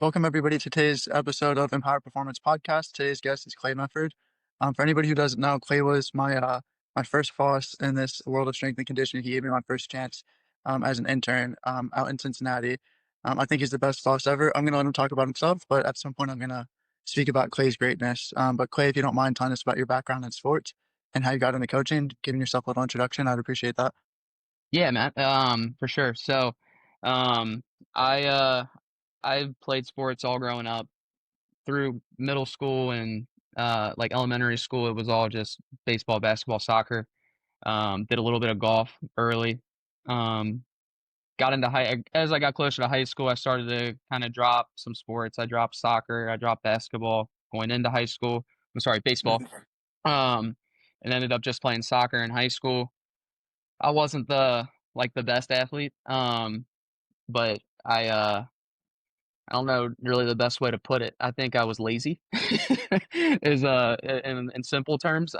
Welcome everybody to today's episode of Empower Performance Podcast. Today's guest is Clay Mefford. For anybody who doesn't know, Clay was my first boss in this world of strength and conditioning. He gave me my first chance as an intern out in Cincinnati. I think he's the best boss ever. I'm going to let him talk about himself, but at some point I'm going to speak about Clay's greatness. But Clay, if you don't mind telling us about your background in sports and how you got into coaching, giving yourself a little introduction, I'd appreciate that. Yeah, man. For sure. Um, I uh, I played sports all growing up through middle school and like elementary school. It was all just baseball, basketball, soccer. Did a little bit of golf early. Um, got into as I got closer to high school. I started to kind of drop some sports. I dropped soccer. I dropped basketball going into high school. I'm sorry, baseball. Mhm. Um, and ended up just playing soccer in high school. I wasn't the best athlete. But I don't know really the best way to put it. I think I was lazy is in simple terms.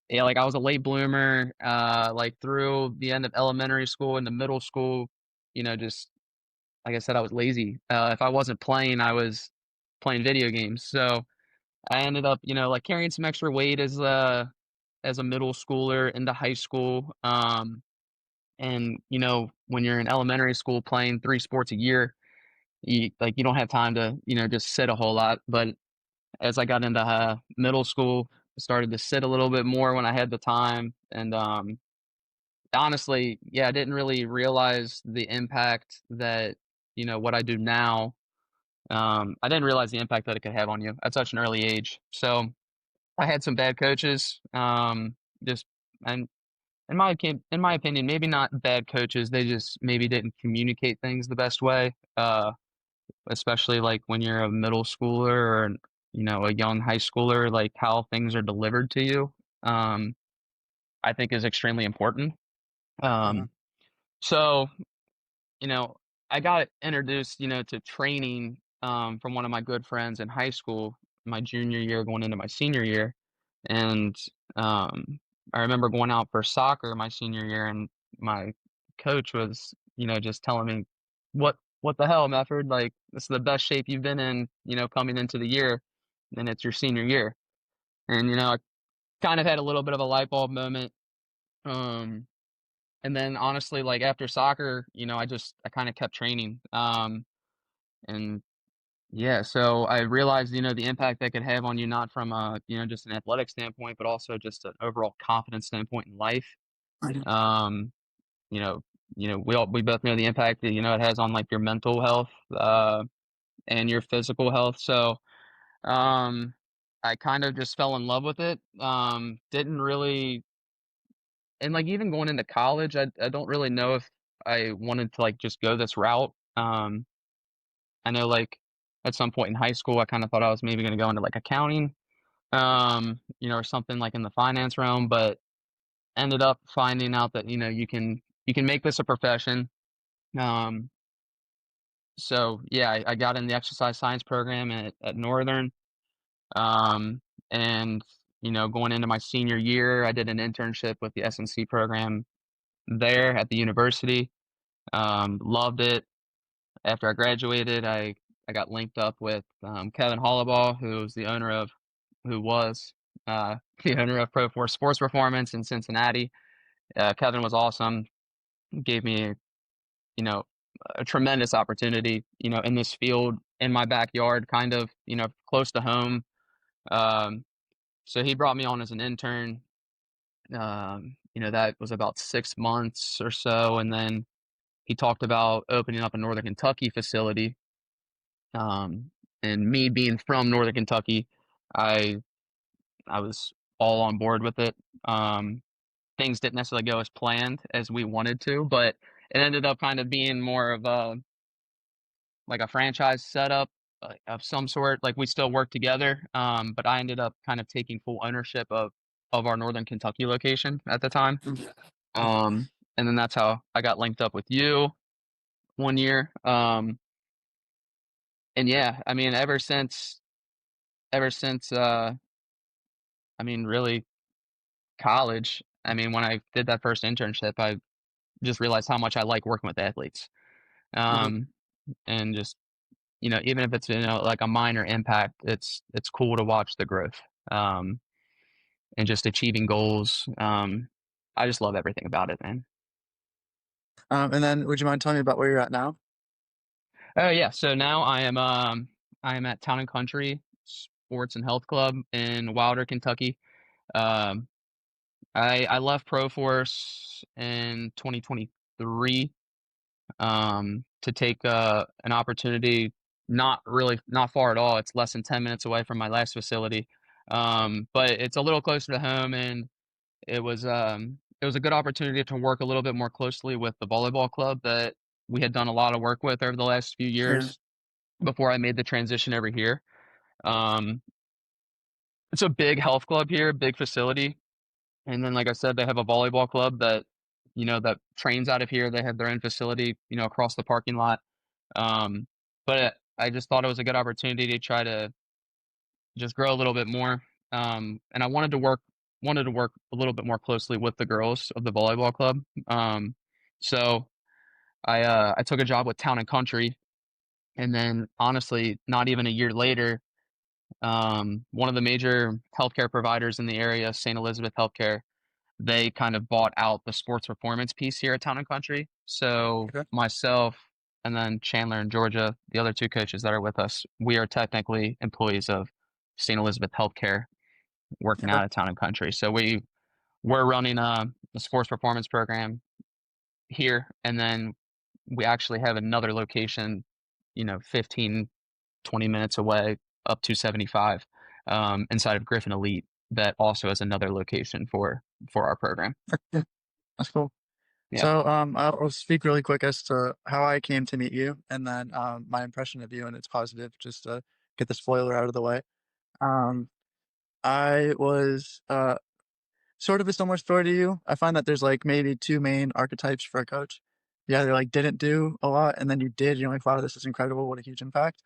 Yeah, like I was a late bloomer, like through the end of elementary school into middle school, just like I said, I was lazy. If I wasn't playing, I was playing video games. So I ended up, like carrying some extra weight as a middle schooler into high school. And when you're in elementary school playing 3 sports a year, you don't have time to just sit a whole lot. But as I got into middle school, I started to sit a little bit more when I had the time. And honestly, yeah, I didn't really realize the impact that what I do now. I didn't realize the impact that it could have on you at such an early age. So I had some bad coaches. Just and in my opinion, maybe not bad coaches. They just maybe didn't communicate things the best way. Especially like when you're a middle schooler or a young high schooler, like how things are delivered to you, um, I think is extremely important. Mhm. Um, so you know, I got introduced, to training from one of my good friends in high school, my junior year going into my senior year, and um, I remember going out for soccer my senior year, and my coach was, just telling me, "What the hell, Mefford? Like this is the best shape you've been in, coming into the year, and it's your senior year." And I kind of had a little bit of a light bulb moment. Um, and then honestly, like after soccer, I kind of kept training. And yeah, so I realized, the impact that could have on you, not from just an athletic standpoint, but also just an overall confidence standpoint in life. Mhm. Um, you know, we both know the impact that, it has on like your mental health, and your physical health. So, um, I kind of just fell in love with it. Didn't really, and like even going into college, I don't really know if I wanted to like just go this route. I know like at some point in high school, I kind of thought I was maybe going to go into like accounting, or something like in the finance realm, but ended up finding out that you can make this a profession. Um, so yeah, I got in the exercise science program at Northern, um, and going into my senior year, I did an internship with the S&C program there at the university. Loved it. After I graduated, I got linked up with Kevin Hollabaugh, who was the owner of Pro Force Sports Performance in Cincinnati. Kevin was awesome. Gave me you know a tremendous opportunity in this field in my backyard, kind of close to home. Um, so he brought me on as an intern. That was about 6 months or so, and then he talked about opening up a Northern Kentucky facility. And me being from Northern Kentucky, I I was all on board with it. Things didn't necessarily go as planned as we wanted to, but it ended up kind of being more of a like a franchise setup of some sort. Like we still work together, but I ended up kind of taking full ownership of our Northern Kentucky location at the time. Um, and then that's how I got linked up with you one year. And yeah, I mean, ever since, I mean, really college. I mean, when I did that first internship, I just realized how much I like working with athletes. Mhm. Um, and just, even if it's, like a minor impact, it's cool to watch the growth, um, and just achieving goals. I just love everything about it, man. And then would you mind telling me about where you're at now? Oh yeah, so now I am at Town and Country Sports and Health Club in Wilder, Kentucky. Um, I left Pro Force in 2023, to take an opportunity not far at all. It's less than 10 minutes away from my last facility, but it's a little closer to home, and it was a good opportunity to work a little bit more closely with the volleyball club that we had done a lot of work with over the last few Yeah. years before I made the transition over here. Um, it's a big health club here, big facility. And then, like I said, they have a volleyball club that trains out of here. They have their own facility, across the parking lot. But I just thought it was a good opportunity to try to just grow a little bit more. And I wanted to work a little bit more closely with the girls of the volleyball club. So I took a job with Town and Country, and then honestly, not even a year later, one of the major healthcare providers in the area, St. Elizabeth Healthcare, they kind of bought out the sports performance piece here at Town and Country. So Okay. myself and then Chandler and Georgia, the other two coaches that are with us, we are technically employees of St. Elizabeth Healthcare working Okay. out of Town and Country. So we're running a sports performance program here, and then we actually have another location, 15, 20 minutes away, up to 75, inside of Griffin Elite, that also has another location for our program. Yeah, that's cool. Yeah. So, I'll speak really quick as to how I came to meet you, and then my impression of you, and it's positive. Just to get the spoiler out of the way. Um, I was sort of a similar story to you. I find that there's like maybe two main archetypes for a coach. You either like didn't do a lot, and then you did. You're like, wow, this is incredible! What a huge impact.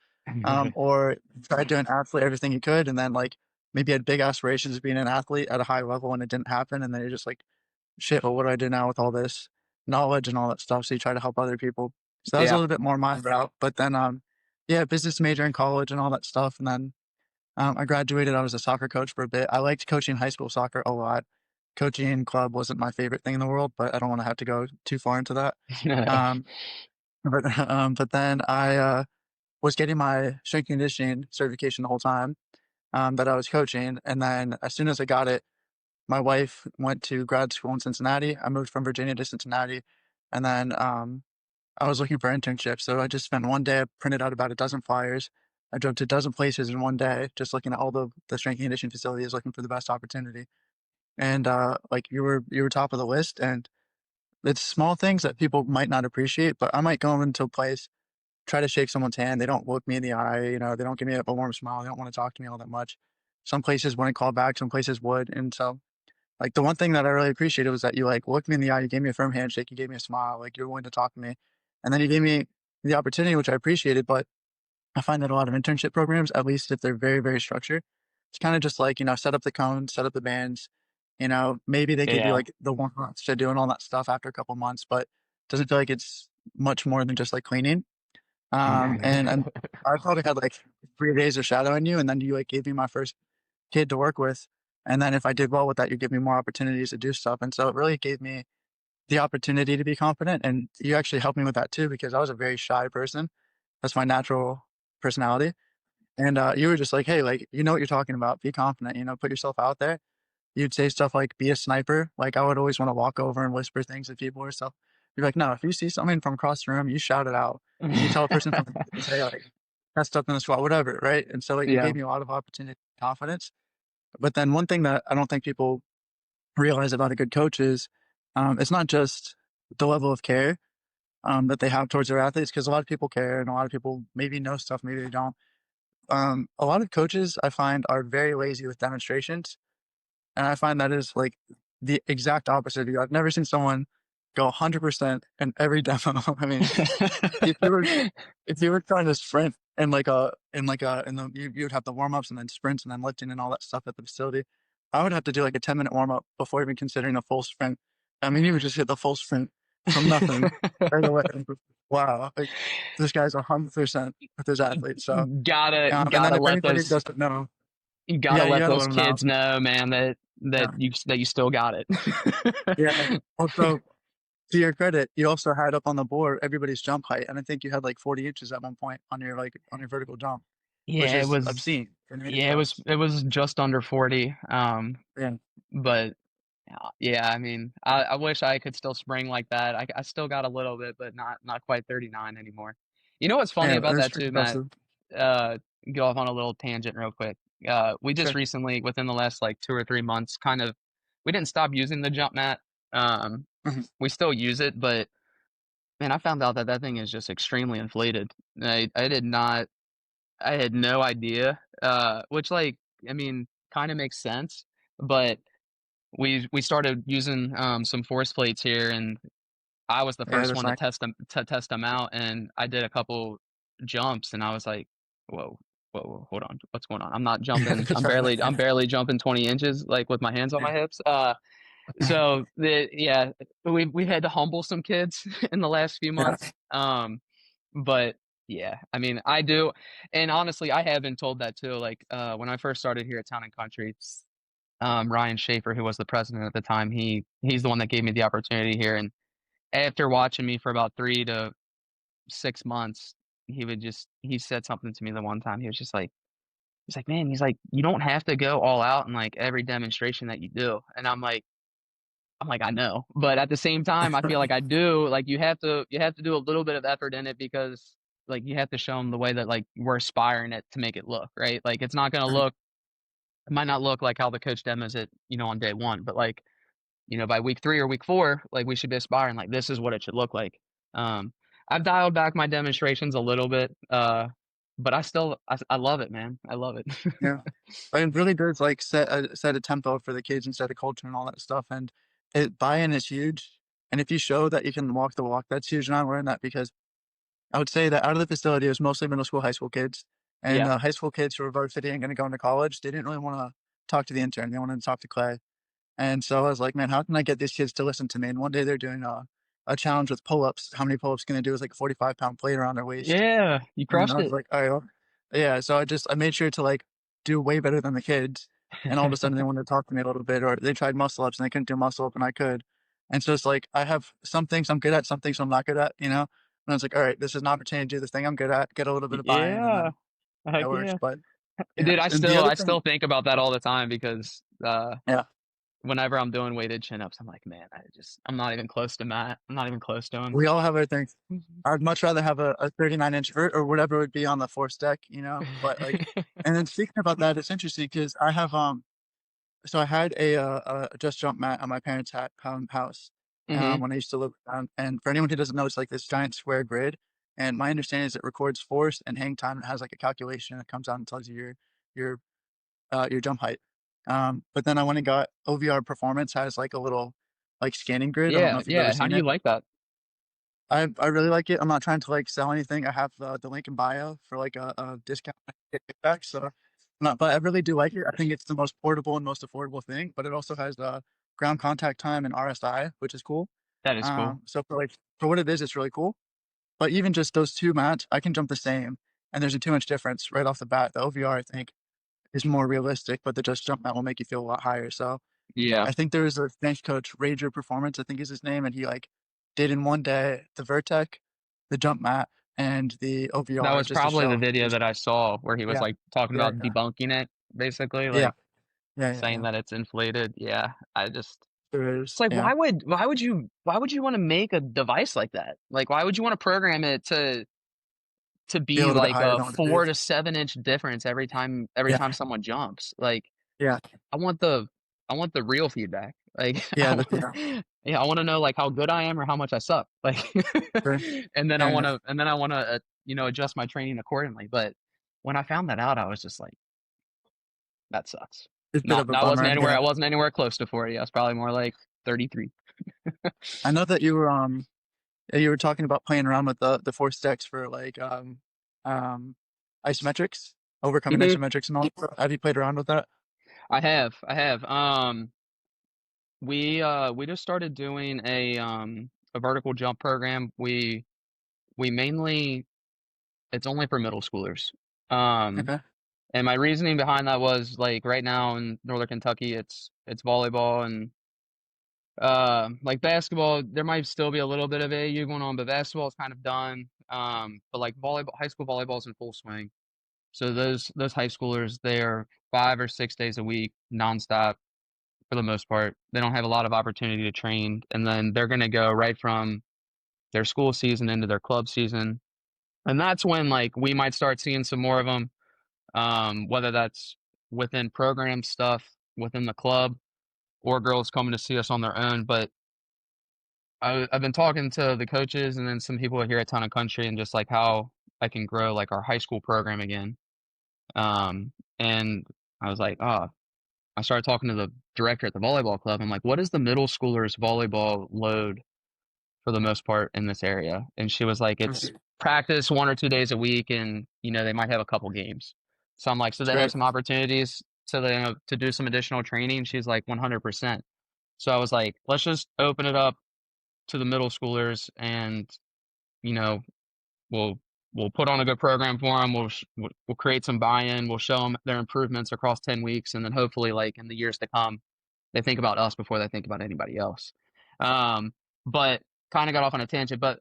Or you tried doing athlete everything you could, and then like maybe had big aspirations of being an athlete at a high level, and it didn't happen, and then you're just like, shit, well, what do I do now with all this knowledge and all that stuff? So you try to help other people. So that was a Yeah. little bit more my route. But then, yeah, business major in college and all that stuff. And then I graduated. I was a soccer coach for a bit. I liked coaching high school soccer a lot. Coaching in club wasn't my favorite thing in the world, but I don't want to have to go too far into that. Um, but then I was getting my strength conditioning certification the whole time that I was coaching. And then as soon as I got it, my wife went to grad school in Cincinnati. I moved from Virginia to Cincinnati, and then I was looking for internships. So I just spent one day. I printed out about a dozen flyers. I drove to a dozen places in one day, just looking at all the strength and conditioning facilities, looking for the best opportunity. And like you were top of the list, and it's small things that people might not appreciate. But I might go into a place, try to shake someone's hand. They don't look me in the eye. They don't give me a warm smile. They don't want to talk to me all that much. Some places wouldn't call back. Some places would, and so like, the one thing that I really appreciated was that you, like, looked me in the eye, you gave me a firm handshake, you gave me a smile, like, you're willing to talk to me, and then you gave me the opportunity, which I appreciated, but I find that a lot of internship programs, at least if they're very, very structured, it's kinda just like, set up the cones, set up the bands, maybe they give you, Yeah. like, the warm-ups to do and all that stuff after a couple months, but it doesn't feel like it's much more than just, like, cleaning, and I probably had, like, 3 days of shadowing you, and then you, like, gave me my first kid to work with. And then if I did well with that, you give me more opportunities to do stuff. And so it really gave me the opportunity to be confident. And you actually helped me with that too, because I was a very shy person. That's my natural personality. And you were just like, hey, like, you know what you're talking about. Be confident, put yourself out there. You'd say stuff like, be a sniper. Like, I would always want to walk over and whisper things to people or stuff. You're like, no, if you see something from across the room, you shout it out. You tell a person from the say, like, messed up in the squad, whatever. Right. And so, like, it Yeah. gave me a lot of opportunity, confidence. But then one thing that I don't think people realize about a good coach is it's not just the level of care that they have towards their athletes, because a lot of people care and a lot of people maybe know stuff, maybe they don't. A lot of coaches I find are very lazy with demonstrations, and I find that is like the exact opposite of you. I've never seen someone go 100% in every demo. I mean, if you were if you were trying to sprint and you would have the warm ups and then sprints and then lifting and all that stuff at the facility, I would have to do like a 10-minute warm up before even considering a full sprint. I mean, you would just hit the full sprint from nothing right away. Wow, like, this guy's 100% with his athlete. So, and then Gotta if let anybody those doesn't know, you gotta you let gotta let those them know. kids know, man, that Yeah, you still got it. yeah. Also, to your credit, you also had up on the board everybody's jump height, and I think you had like 40 inches at one point on your on your vertical jump, which Yeah, it is was obscene for an yeah, handicraft. it was just under 40. Yeah, But yeah, I mean, I wish I could still spring like that. I still got a little bit, but not quite 39 anymore. You know what's funny yeah, about it's that pretty too, Matt? impressive. Uh, Go off on a little tangent real quick. We just Sure. recently, within the last like 2 or 3 months, we didn't stop using the jump mat. Um, Mhm. we still use it, but man, I found out that that thing is just extremely inflated. I did not, I had no idea. Which like, I mean, kind of makes sense, but we started using some force plates here, and I was the Yeah, first that's one to nice. test them out, and I did a couple jumps, and I was like, whoa. Whoa, hold on. What's going on? I'm not Yeah, jumping. that's right. I'm barely jumping 20 inches, like with my hands on Yeah, my hips. Yeah, we had to humble some kids in the last few yeah, months. But yeah, I mean, I do, and honestly, I have been told that too. Like, when I first started here at Town and Country, Ryan Schaefer, who was the president at the time, he's the one that gave me the opportunity here. And after watching me for about 3 to 6 months, he said something to me the one time. He was just like, he's like, man, he's like, you don't have to go all out in like every demonstration that you do. And I'm like, I know, but at the same time, I feel like I do. Like you have to do a little bit of effort in it because like you have to show them the way that like we're aspiring it to make it look right. Like it's not gonna right. look, it might not look like how the coach demos it, on day one, but like by week 3 or week 4, like we should be aspiring like this is what it should look like. Um, I've dialed back my demonstrations a little bit, but I love it, man. I love it. Yeah. But it really does like set a tempo for the kids and set a culture and all that stuff. And buy-in is huge. And if you show that you can walk the walk, that's huge. And I learned that because I would say that out of the facility, it was mostly middle school, high school kids. And Yeah, high school kids who were varsity and going to go into college, they didn't really want to talk to the intern. They wanted to talk to Clay. And so I was like, man, how can I get these kids to listen to me? And one day they're doing a challenge with pull-ups. How many pull-ups can they do? Is like a 45-pound plate around their waist. yeah, you And crushed I was it. like, "All right, well." Yeah, so I made sure to, like, do way better than the kids, and all of a sudden they wanted to talk to me a little bit, or they tried muscle ups and they couldn't do muscle up and I could. And so it's like, I have some things I'm good at, some things I'm not good at, you know? And I was like, "All right, this is an opportunity to do the thing I'm good at, get a little bit of buy-in, and Yeah, then heck that works." yeah. But, yeah, Dude, and the other I thing. still think about that all the time because Yeah, whenever I'm doing weighted chin ups, I'm like, man, I'm not even close to Matt. I'm not even close to him. we all have our things. I'd much rather have a 39-inch vert or whatever it would be on the force deck, you know? But, like, and then speaking about that, it's interesting because I have, so I had a just jump mat on my parents' house, Hmm. when I used to live around. And for anyone who doesn't know, it's like this giant square grid. And my understanding is it records force and hang time. It has like a calculation that comes out and tells you your your jump height. But then I went and got OVR Performance has like a little like scanning grid. I don't know Yeah, if you've ever yeah. How seen do you it. like that? I really like it. I'm not trying to like sell anything. I have the link in bio for like a discount kickback. So, not, but I really do like it. I think it's the most portable and most affordable thing. But it also has the ground contact time and RSI, which is cool. That is cool. So for like for what it is, it's really cool. But even just those two mats, I can jump the same, and there's a 2 inch difference right off the bat. The OVR I think is more realistic, but the just jump mat will make you feel a lot higher. So Yeah, I think there was a strength coach, Rager Performance, I think is his name, and he like did in one day the Vertec, the jump mat, and the that OVR was just to probably the show. video that I saw where he was Yeah, like talking yeah, about yeah, debunking it, basically, yeah, like yeah, yeah, saying yeah. that it's inflated. Yeah, There it's is, like yeah. why would you want to make a device like that? Like why would you want to program it to Be a be little bit like higher a than what it 4 to 7 inch difference every Yeah, time someone jumps? Like yeah, I want the I want the real feedback. Like yeah, yeah. yeah, I want to know like how good I am or how much I suck. Like Sure. Yeah, yeah. and then I want to adjust my training accordingly. But when I found that out, I was just like, that sucks. It's a bit Not of a bummer. I Yeah, wasn't anywhere close to 40. I was probably more like 33. I know that you were talking about playing around with the force decks for like um isometrics, overcoming Hmm. isometrics and all that stuff. Have you played around with that? I have. We just started doing a a vertical jump program. We mainly it's only for middle schoolers. Um, Okay. and my reasoning behind that was like right now in Northern Kentucky, it's volleyball and like basketball. There might still be a little bit of AAU going on, but basketball is kind of done. But like volleyball, high school volleyball is in full swing. So those high schoolers, they're 5 or 6 days a week, nonstop for the most part. They don't have a lot of opportunity to train, and then they're going to go right from their school season into their club season, and that's when like we might start seeing some more of them. Whether that's within program stuff within the club or girls coming to see us on their own. But I've been talking to the coaches and then some people here at Town and Country and just like how I can grow like our high school program again. And I was like, oh, I started talking to the director at the volleyball club. I'm like, what is the middle schoolers volleyball load for the most part in this area? And she was like, it's Mhm. practice 1 or 2 days a week, and they might have a couple games. So I'm like, so That's they have great. some opportunities so they to do some additional training. She's like 100%. So I was like, let's just open it up to the middle schoolers, and you know, we'll we'll put on a good program for them. We'll create some buy-in. We'll show them their improvements across 10 weeks, and then hopefully, like in the years to come, they think about us before they think about anybody else. Um, but kind of got off on a tangent. But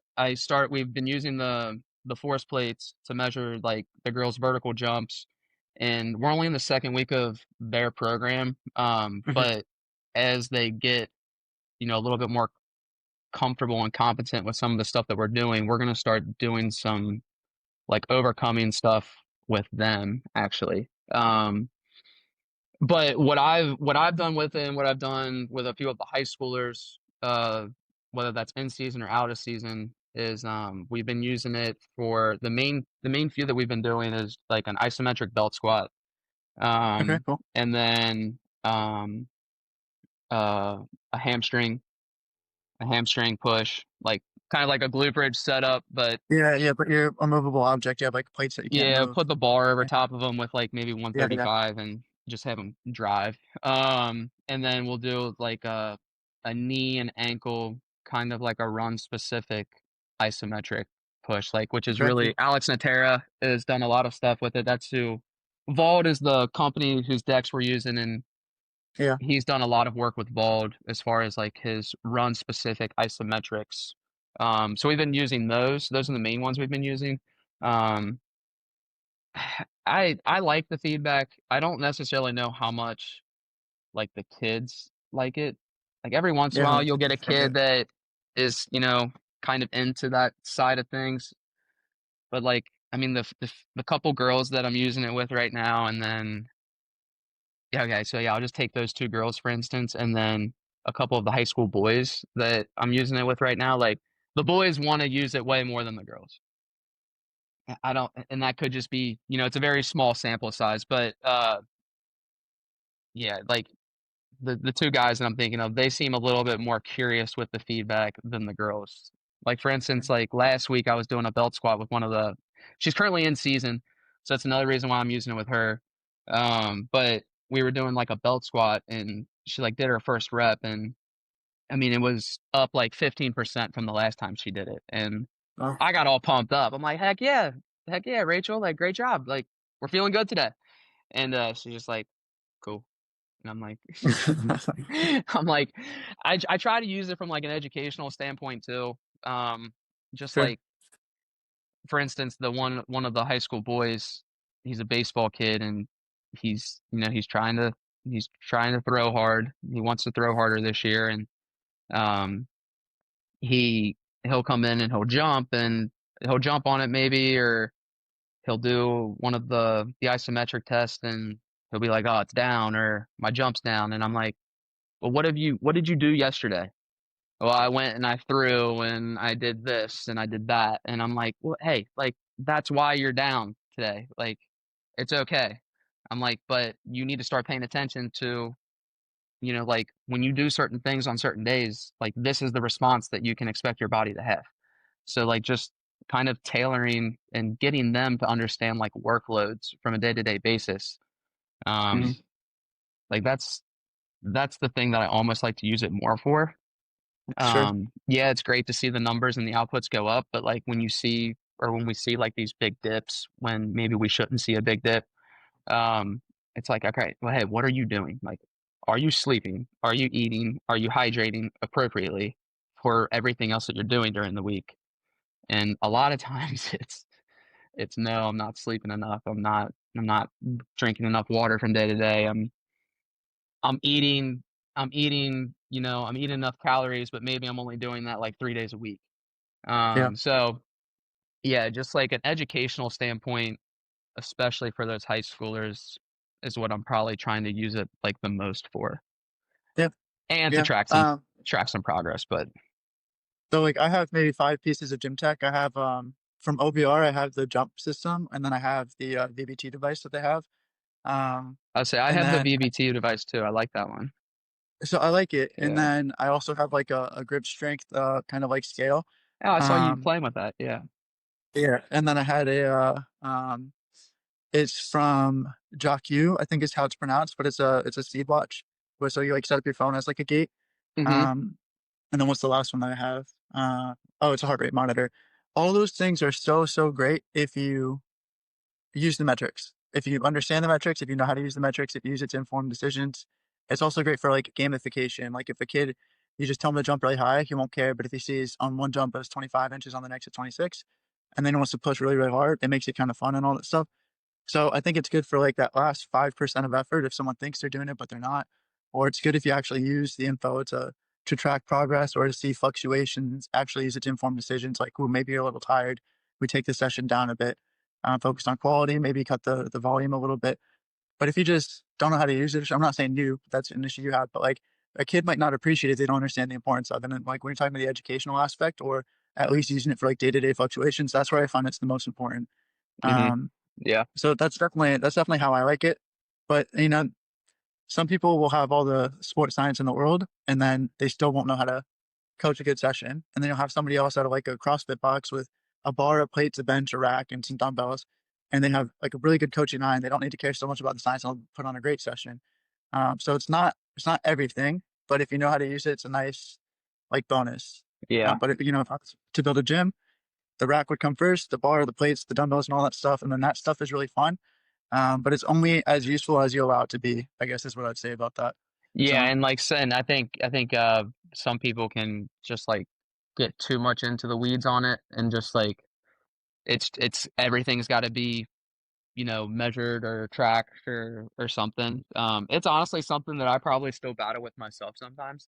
we've been using the force plates to measure like the girls' vertical jumps, and we're only in the second week of their program. Mhm. But as they get a little bit more comfortable and competent with some of the stuff that we're doing, we're going to start doing some like overcoming stuff with them actually. But what I've done with it and what I've done with a few of the high schoolers, whether that's in season or out of season, is we've been using it for the main few that we've been doing is like an isometric belt squat, Okay, um, cool. and then uh, a hamstring a hamstring push, like kind of like a glute bridge setup, but Yeah, yeah, but you're a movable object. You have like plates that you can't yeah, move. put the bar over Yeah, top of them with like maybe yeah, yeah. 135 and just have them drive. And then we'll do like a knee and ankle kind of like a run specific isometric push, like which is Okay, really cool. Alex Natera has done a lot of stuff with it. That's who Vault is the company whose decks we're using, and Yeah, he's done a lot of work with Bald as far as like his run specific isometrics. So we've been using those. Those are the main ones we've been using. Um, I like the feedback. I don't necessarily know how much like the kids like it. Like every once in a yeah. while you'll get a That's part of kid it. that is, kind of into that side of things. But like, I mean, the couple girls that I'm using it with right now, and then yeah, okay, so yeah, I'll just take those two girls for instance, and then a couple of the high school boys that I'm using it with right now. Like the boys want to use it way more than the girls. I don't, and that could just be, it's a very small sample size, but yeah, like the two guys that I'm thinking of, they seem a little bit more curious with the feedback than the girls. Like for instance, like last week I was doing a belt squat with she's currently in season, so that's another reason why I'm using it with her. But we were doing like a belt squat and she like did her first rep, and I mean it was up like 15% from the last time she did it. And Oh. I got all pumped up. I'm like, heck yeah, Rachel, like great job. Like we're feeling good today. And she's just like, cool. And I'm like, I'm like, I try to use it from like an educational standpoint too. Um, just Sure. like for instance, the one of the high school boys, he's a baseball kid and he's trying to throw hard. He wants to throw harder this year, and um, he he'll come in and he'll jump on it maybe, or he'll do one of the isometric tests and he'll be like, oh, it's down or my jump's down, and I'm like, well, what did you do yesterday? Well, I went and I threw and I did this and I did that. And I'm like, well, hey, like that's why you're down today. Like it's okay. I'm like, but you need to start paying attention to, like when you do certain things on certain days, like this is the response that you can expect your body to have. So like just kind of tailoring and getting them to understand like workloads from a day-to-day basis. Um, Mhm. like that's the thing that I almost like to use it more for. Sure. Yeah, it's great to see the numbers and the outputs go up, but like when you see or when we see like these big dips when maybe we shouldn't see a big dip, um, it's like, okay, well, hey, what are you doing? Like, are you sleeping? Are you eating? Are you hydrating appropriately for everything else that you're doing during the week? And a lot of times it's no, I'm not sleeping enough. I'm not drinking enough water from day to day. I'm eating I'm eating enough calories, but maybe I'm only doing that like 3 days a week. Yeah. So yeah, just like an educational standpoint, especially for those high schoolers, is what I'm probably trying to use it like the most for, Yeah. and to Yeah. track some progress. But So like I have maybe 5 pieces of gym tech. I have, from OBR, I have the jump system, and then I have the, VBT device that they have. Um, I'd say I and have the then VBT device too. I like that one. so I like it, and Yeah. then I also have like a grip strength, kind of like scale. Oh, I saw you Um, playing with that. Yeah. yeah, and then I had it's from JockU, I think is how it's pronounced, but it's a seed watch, where so you like set up your phone as like a gate. Mhm. Um, and then what's the last one that I have? Oh, it's a heart rate monitor. All those things are so, so great if you use the metrics. If you understand the metrics, if you know how to use the metrics, if you use it to inform decisions. It's also great for like gamification. Like if a kid, you just tell him to jump really high, he won't care. But if he sees on one jump it's 25 inches, on the next at 26, and then he wants to push really, really hard, it makes it kind of fun and all that stuff. So I think it's good for like that last 5% of effort if someone thinks they're doing it but they're not. Or it's good if you actually use the info to track progress or to see fluctuations, actually use it to inform decisions like, oh, maybe you're a little tired. We take the session down a bit, focus on quality, maybe cut the volume a little bit. But if you just don't know how to use it, I'm not saying you, that's an issue you have, but like a kid might not appreciate it if they don't understand the importance of it. And then, like when you're talking about the educational aspect or at least using it for like day-to-day fluctuations, that's where I find it's the most important. Mhm. Um, Yeah. so that's definitely how I like it. But some people will have all the sports science in the world, and then they still won't know how to coach a good session. And then you'll have somebody else out of like a CrossFit box with a bar, a plate, a bench, a rack, and some dumbbells, and they have like a really good coaching eye. And they don't need to care so much about the science. And they'll put on a great session. So it's not everything, but if you know how to use it, it's a nice like bonus. Yeah. But if I was to build a gym, the rack would come first, the bar, the plates, the dumbbells, and all that stuff, and then that stuff is really fun. But it's only as useful as you allow it to be, I guess is what I'd say about that. Yeah, So and like saying, I think some people can just like get too much into the weeds on it and just like it's everything's got to be measured or tracked or something. It's honestly something that I probably still battle with myself sometimes.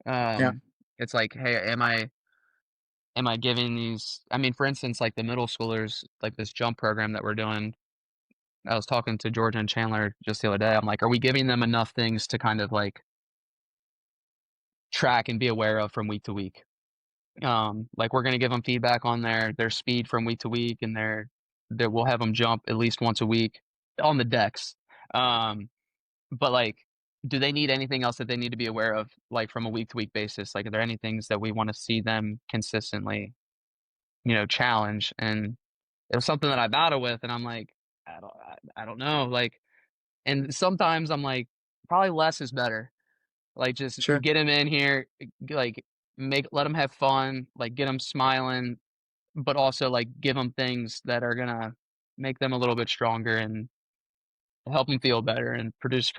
yeah, It's like, hey, am I giving these? I mean, for instance, like the middle schoolers, like this jump program that we're doing. I was talking to Georgia and Chandler just the other day. I'm like, are we giving them enough things to kind of like track and be aware of from week to week? Like we're gonna give them feedback on their speed from week to week, and that we'll have them jump at least once a week on the decks. Um, but like, do they need anything else that they need to be aware of, like from a week to week basis? Like, are there any things that we want to see them consistently, challenge? And it was something that I battle with, and I'm like, I don't know, like, and sometimes I'm like, probably less is better. Like, just sure. get them in here, like, let them have fun, like, get them smiling, but also, like, give them things that are gonna make them a little bit stronger and help them feel better and produce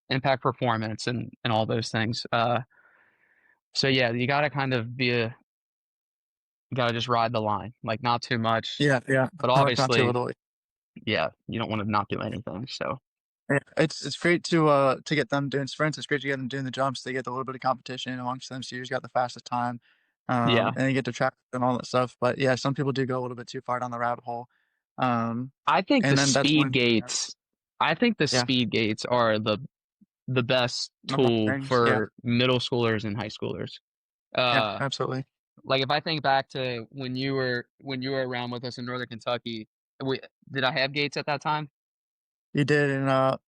impact performance and all those things. So yeah, you gotta just ride the line, like, not too much, Yeah, yeah. but No, it's not too obviously, little. yeah, you don't wanna not do anything, so Yeah, it's great to get them doing sprints. It's great to get them doing the jumps. They get a little bit of competition amongst them. So who's got the fastest time, yeah. and you get to track and all that stuff. But yeah, some people do go a little bit too far down the rabbit hole, um, I think the and then that's speed when gates I think the yeah, speed gates are the best number one tool things. Yeah, for middle schoolers and high schoolers. yeah, Uh, absolutely. like, if I think back to when you were around with us in Northern Kentucky, we did I have Gates at that time? You did, and I'm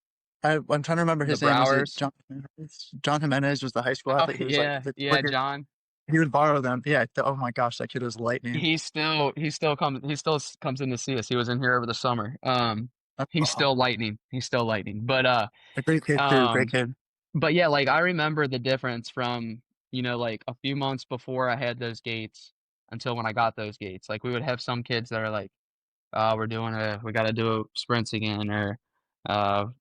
trying to remember The his name. Was it Browers? John Jimenez? John Jimenez was the high school Oh, athlete who was like yeah, the yeah, quicker. John. He would borrow them. Yeah. Oh my gosh, that kid was lightning. He still comes in to see us. He was in here over the summer. That's He's awesome. still lightning. He's still lightning. A great kid too. Great Um, kid. but yeah, like I remember the difference from like, a few months before I had those gates until when I got those gates. Like, we would have some kids that are like, we gotta do sprints again," or,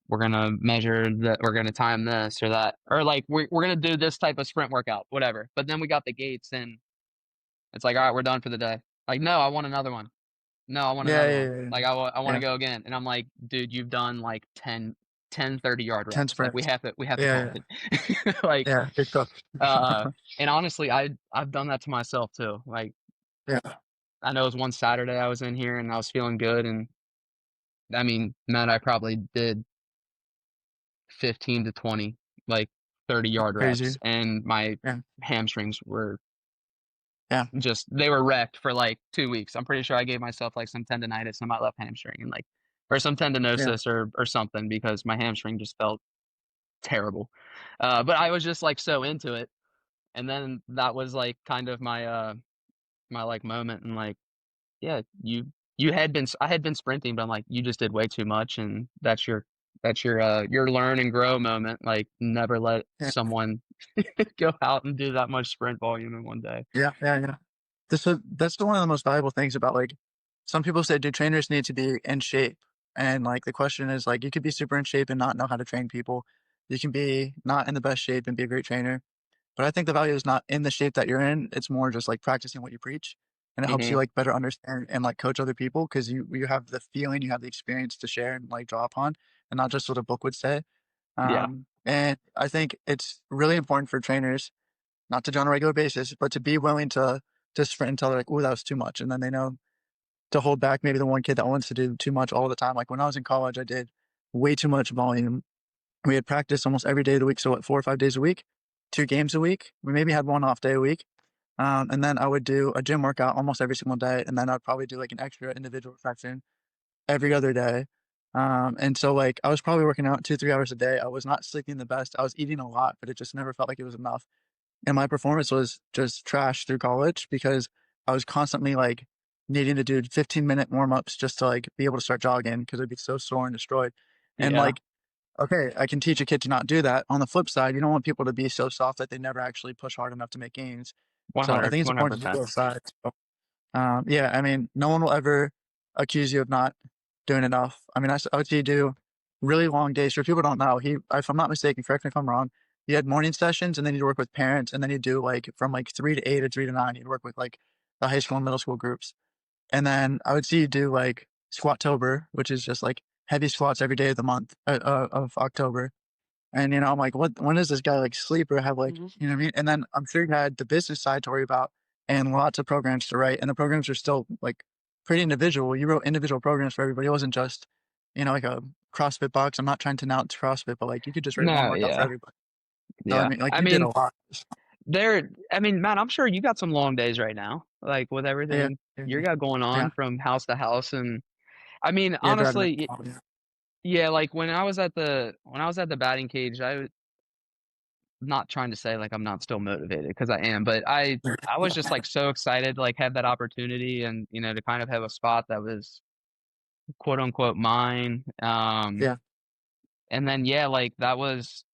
we're gonna time this or that," or, like, "We're gonna do this type of sprint workout," whatever. But then we got the gates, and it's like, "Alright, we're done for the day." Like, "No, I want another one. No, I want Yeah, another yeah, one. yeah, yeah. Like, I wanna Yeah, go again." And I'm like, "Dude, you've done, like, 30-yard 10 reps. Like, sprints. we have to Yeah, call yeah, it." Like, yeah, you're cooked. and honestly, I've done that to myself too. Like, Yeah, I know it was one Saturday I was in here and I was feeling good, and I mean, man, I probably did 15 to 20, like, 30-yard crazy. reps, and my Yeah, hamstrings were yeah, they were wrecked for, like, 2 weeks. I'm pretty sure I gave myself, like, some tendinitis in my left hamstring and, like, or some yeah, tendinosis or something because my hamstring just felt terrible. But I was just, like, so into it, and then that was, like, kind of my, like, moment and, like, yeah, you had been I had been sprinting, but I'm like, "You just did way too much, and your learn and grow moment." Like, never let yeah, someone go out and do that much sprint volume in one day. yeah, yeah, yeah. That's the one of the most valuable things about, like, some people say, "Do trainers need to be in shape?" And, like, the question is, like, you could be super in shape and not know how to train people. You can be not in the best shape and be a great trainer. But I think the value is not in the shape that you're in, it's more just, like, practicing what you preach, and it helps you, Mhm. like, better understand and, like, coach other people because you have the feeling, you have the experience to share and, like, draw upon, and not just what a book would say. Yeah. And I think it's really important for trainers, not to do on a regular basis, but to be willing to sprint until they're like, "Ooh, that was too much," and then they know to hold back maybe the one kid that wants to do too much all the time. Like, when I was in college, I did way too much volume. We had practice almost every day of the week, so what, 4 or 5 days a week, 2 games a week. We maybe had 1 off day a week. And then I would do a gym workout almost every single day, and then I'd probably do, like, an extra individual section every other day. And so, like, I was probably working out 2, 3 hours a day. I was not sleeping the best. I was eating a lot, but it just never felt like it was enough. And my performance was just trash through college because I was constantly, like, needing to do 15-minute warm-ups just to, like, be able to start jogging because 'cause I'd be so sore and destroyed. And, Yeah. like, okay, I can teach a kid to not do that. On the flip side, you don't want people to be so soft that they never actually push hard enough to make gains. So I 100, think it's important to do 100%. both sides. So, yeah, I mean, no one will ever accuse you of not doing enough. I mean, I would see you do really long days. For people who don't know, if I'm not mistaken, correct me if I'm wrong, you had morning sessions and then you'd work with parents and then you'd do like from like 3 to 8 or 3 to 9, you'd work with like the high school and middle school groups. And then I would see you do like Squattober, which is just like heavy squats every day of the month of October. And, I'm like, when does this guy like sleep or have like, you know what I mean? And then I'm sure you had the business side to worry about and lots of programs to write. And the programs are still like pretty individual. You wrote individual programs for everybody. It wasn't just, like a CrossFit box. I'm not trying to announce CrossFit, but like you could just write one No, workout for yeah. everybody. So I Yeah. mean, like I you did a mean, lot. man, I'm sure you got some long days right now, like, with Yeah, everything yeah, you got going yeah, on from house to house, and I mean, yeah. Driving it. honestly, yeah, like, when I was at the batting cage, I was not trying to say, like, I'm not still motivated because I am, but I was just, like, so excited to, like, have that opportunity and, to kind of have a spot that was quote unquote "mine," Yeah. and then, yeah, like, that was,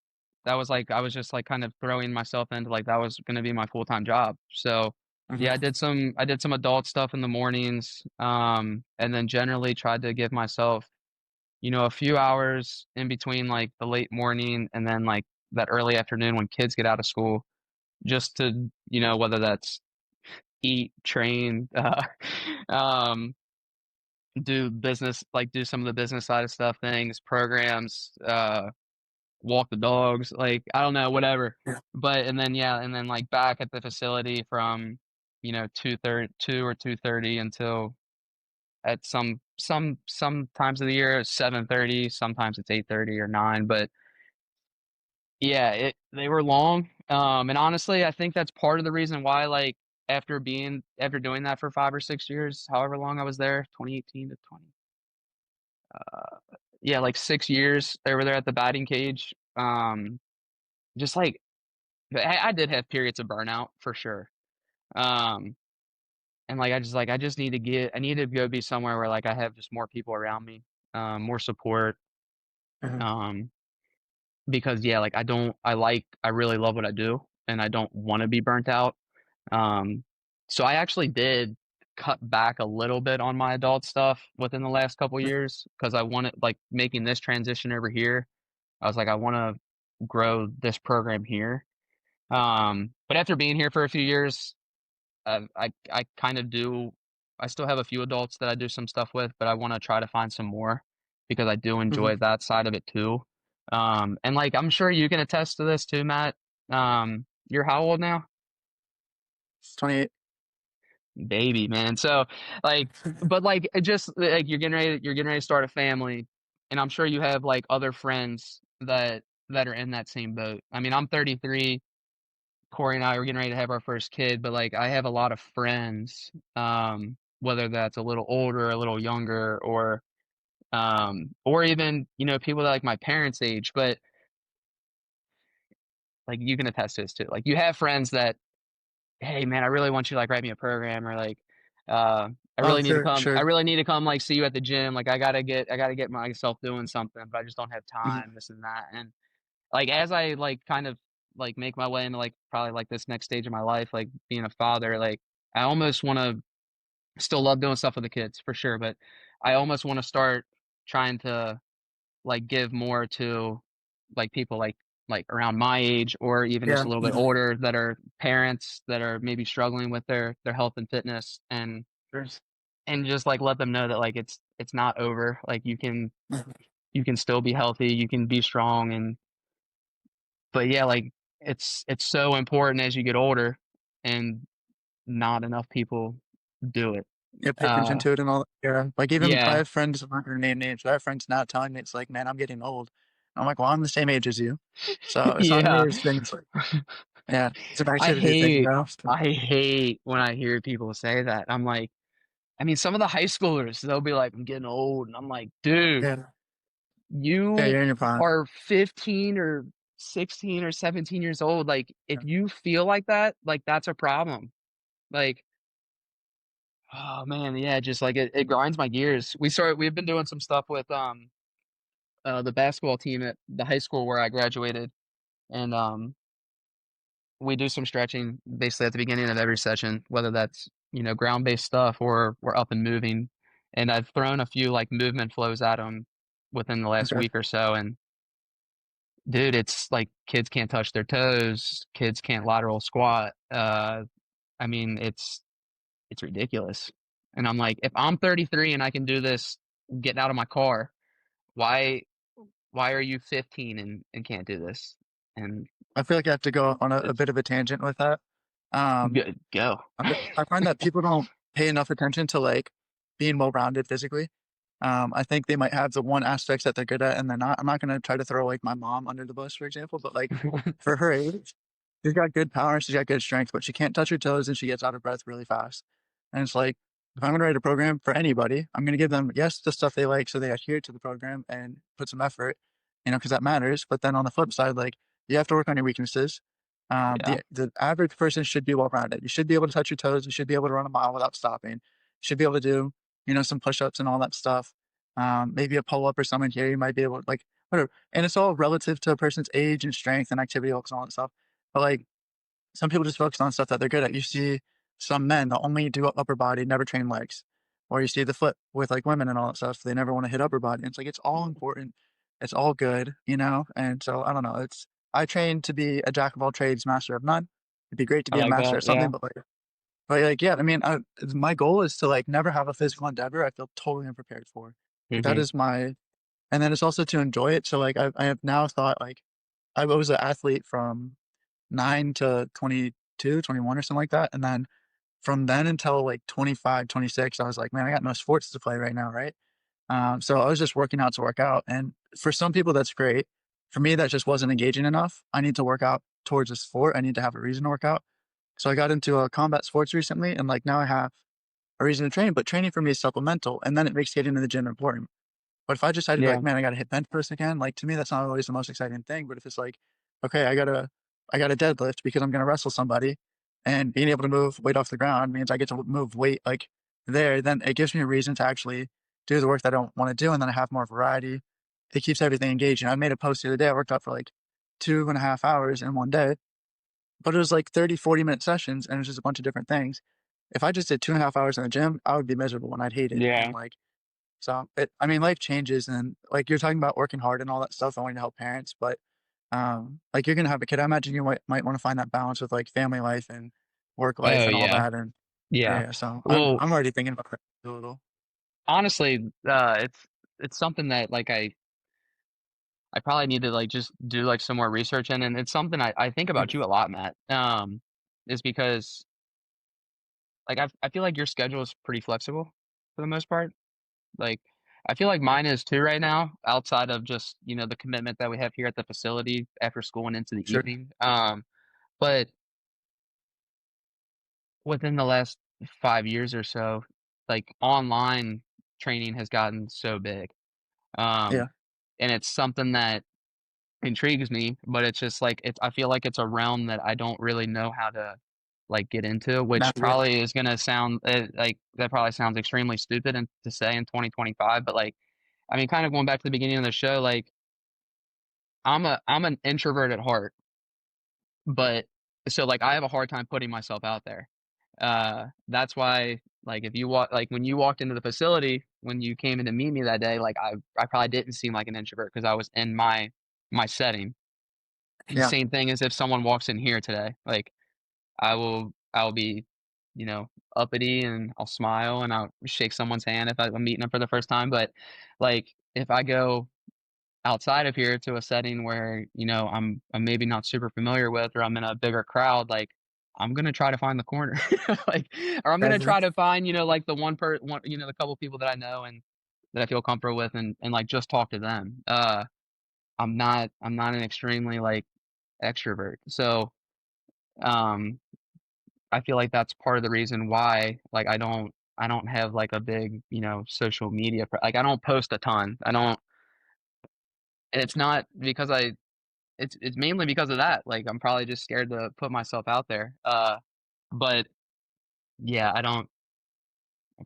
like, I was just, like, kind of throwing myself into, like, that was gonna be my full-time job. So, yeah, Hmm. I did some adult stuff in the mornings, and then generally tried to give myself, a few hours in between, like, the late morning and then, like, that early afternoon when kids get out of school just to, whether that's eat, train, um, do some of the business side of stuff things, programs, walk the dogs, like, I don't know, whatever. Yeah. But and then, yeah, and then, like, back at the facility from, 2 or 2:30 until at some times of the year, it's 7:30, sometimes it's 8:30 or 9, but yeah, they were long, and honestly, I think that's part of the reason why, like, after doing that for 5 or 6 years, however long I was there, 2018 to 20 yeah, like 6 years they were there at the batting cage, just, like, I did have periods of burnout for sure, um, and, like, I need to go be somewhere where, like, I have just more people around me, more support, Hmm. um, because, yeah, like, I really love what I do, and I don't want to be burnt out. Um, so I actually did cut back a little bit on my adult stuff within the last couple years because I wanted like making this transition over here. I was like, I want to grow this program here. But after being here for a few years, I kind of do. I still have a few adults that I do some stuff with, but I want to try to find some more because I do Mhm. enjoy that side of it too. And like I'm sure you can attest to this too, Matt. You're how old now? It's 28. Baby, man. So like, but like, it just like you're getting ready to start a family, and I'm sure you have like other friends that are in that same boat. I mean, I'm 33. Corey and I were getting ready to have our first kid, but like I have a lot of friends, whether that's a little older, a little younger, or even, people that like my parents' age, but like you can attest to this too. Like you have friends that, hey man, I really want you to like write me a program or like Oh, sure, I sure. really need to come like see you at the gym. Like I gotta get myself doing something, but I just don't have Mhm. time, this and that. And like as I like kind of like make my way into like probably like this next stage of my life, like being a father, like I almost want to still love doing stuff with the kids for sure, but I almost want to start trying to like give more to like people like around my age or even just Yeah. a little bit Mhm. older that are parents that are maybe struggling with their health and fitness Sure. and just like let them know that like it's not over. Like Mhm. you can still be healthy, you can be strong and but yeah, like it's so important as you get older and not enough people do it. Yeah, pay attention Uh to it and all that. Yeah. Like even I yeah. have friends, I'm not gonna name names, but I have friends now telling me it's like, man, I'm getting old. I'm like, well, I'm the same age as you. So it's not an Yeah. age thing. It's like, yeah, it's an I activity thing, you hate know? So, I hate when I hear people say that. I'm like, I mean, some of the high schoolers, they'll be like, I'm getting old. And I'm like, dude, yeah. Yeah, you you're in your prime. are 15 or 16 or 17 years old. Like, if Yeah. you feel like that, like, that's a problem. Like, oh man, yeah, just like it grinds my gears. We've been doing some stuff with the basketball team at the high school where I graduated. And we do some stretching basically at the beginning of every session, whether that's, ground based stuff or we're up and moving. And I've thrown a few like movement flows at them within the last Okay. week or so. And dude, it's like kids can't touch their toes, kids can't lateral squat. I mean, it's ridiculous. And I'm like, if I'm 33 and I can do this getting out of my car, why why are you 15 and can't do this? And I feel like I have to go on a it's bit of a tangent with that. Um, good go. I find that people don't pay enough attention to like being well-rounded physically. I think they might have the one aspects that they're good at and they're not. I'm not gonna try to throw like my mom under the bus, for example, but like for her age, she's got good power, she's got good strength, but she can't touch her toes and she gets out of breath really fast. And it's like, if I'm gonna write a program for anybody, I'm gonna give them, yes, the stuff they like so they adhere to the program and put some effort, because that matters. But then on the flip side, like you have to work on your weaknesses. Yeah. The average person should be well rounded. You should be able to touch your toes. You should be able to run a mile without stopping. You should be able to do, some push ups and all that stuff. Maybe a pull up or something here. You might be able to, like, whatever. And it's all relative to a person's age and strength and activity levels and all that stuff. But like, some people just focus on stuff that they're good at. You see some men that only do upper body, never train legs. Or you see the flip with like women and all that stuff. They never want to hit upper body. It's like it's all important. It's all good. And so I don't know. I train to be a jack of all trades, master of none. It'd be great to I be a like master that. of something, Yeah. but like yeah, I mean, my goal is to like never have a physical endeavor I feel totally unprepared for. Like that Hmm. is my, and then it's also to enjoy it. So like I have now thought like I was an athlete from 9 to 22, 21 or something like that. And then from then until like 25, 26, I was like, man, I got no sports to play right now, right? So I was just working out to work out. And for some people, that's great. For me, that just wasn't engaging enough. I need to work out towards a sport. I need to have a reason to work out. So I got into combat sports recently, and like now I have a reason to train. But training for me is supplemental, and then it makes getting to the gym important. But if I decide to be Yeah. like, man, I got to hit bench press again, like to me, that's not always the most exciting thing. But if it's like, okay, I got to deadlift because I'm going to wrestle somebody, and being able to move weight off the ground means I get to move weight like there. Then it gives me a reason to actually do the work that I don't want to do, and then I have more variety. It keeps everything engaging. I made a post the other day. I worked out for like 2.5 hours in one day, but it was like 30, 40-minute sessions, and it was just a bunch of different things. If I just did 2.5 hours in the gym, I would be miserable and I'd hate it. And Yeah. like, so I mean, life changes, and like you're talking about working hard and all that stuff and wanting to help parents, but like you're gonna have a kid. I imagine you might want to find that balance with like family life and work life Oh, and all yeah. that. And Yeah. yeah, so Well, I'm already thinking about that a little. honestly, it's something that, like, I probably need to, like, just do, like, some more research in, and it's something I think about you a lot, Matt, is because, like, I feel like your schedule is pretty flexible for the most part. Like, I feel like mine is too right now, outside of just, the commitment that we have here at the facility after school and into the Sure. evening. But within the last 5 years or so, like, online training has gotten so big. Yeah. Um, and it's something that intrigues me, but it's just like I feel like it's a realm that I don't really know how to, like, get into, which Navigate. probably is gonna sound, like that probably sounds extremely stupid and to say in 2025, but, like, I mean, kind of going back to the beginning of the show, like, I'm an introvert at heart, but so, like, I have a hard time putting myself out there. That's why, like, if you walk like, when you walked into the facility, when you came in to meet me that day, like, I probably didn't seem like an introvert because I was in my setting. Yeah. Same thing as if someone walks in here today, like, I'll be, uppity, and I'll smile, and I'll shake someone's hand if I'm meeting them for the first time, but, like, if I go outside of here to a setting where, I'm maybe not super familiar with, or I'm in a bigger crowd, like, I'm gonna try to find the corner, like, or I'm gonna Casually. try to find, like, the one, the couple people that I know and that I feel comfortable with, and, like, just talk to them. I'm not an extremely, like, extrovert, so, um, I feel like that's part of the reason why, like, I don't have, like, a big, social media like, I don't post a ton. I don't and it's not because it's mainly because of that, like, I'm probably just scared to put myself out there, but yeah, I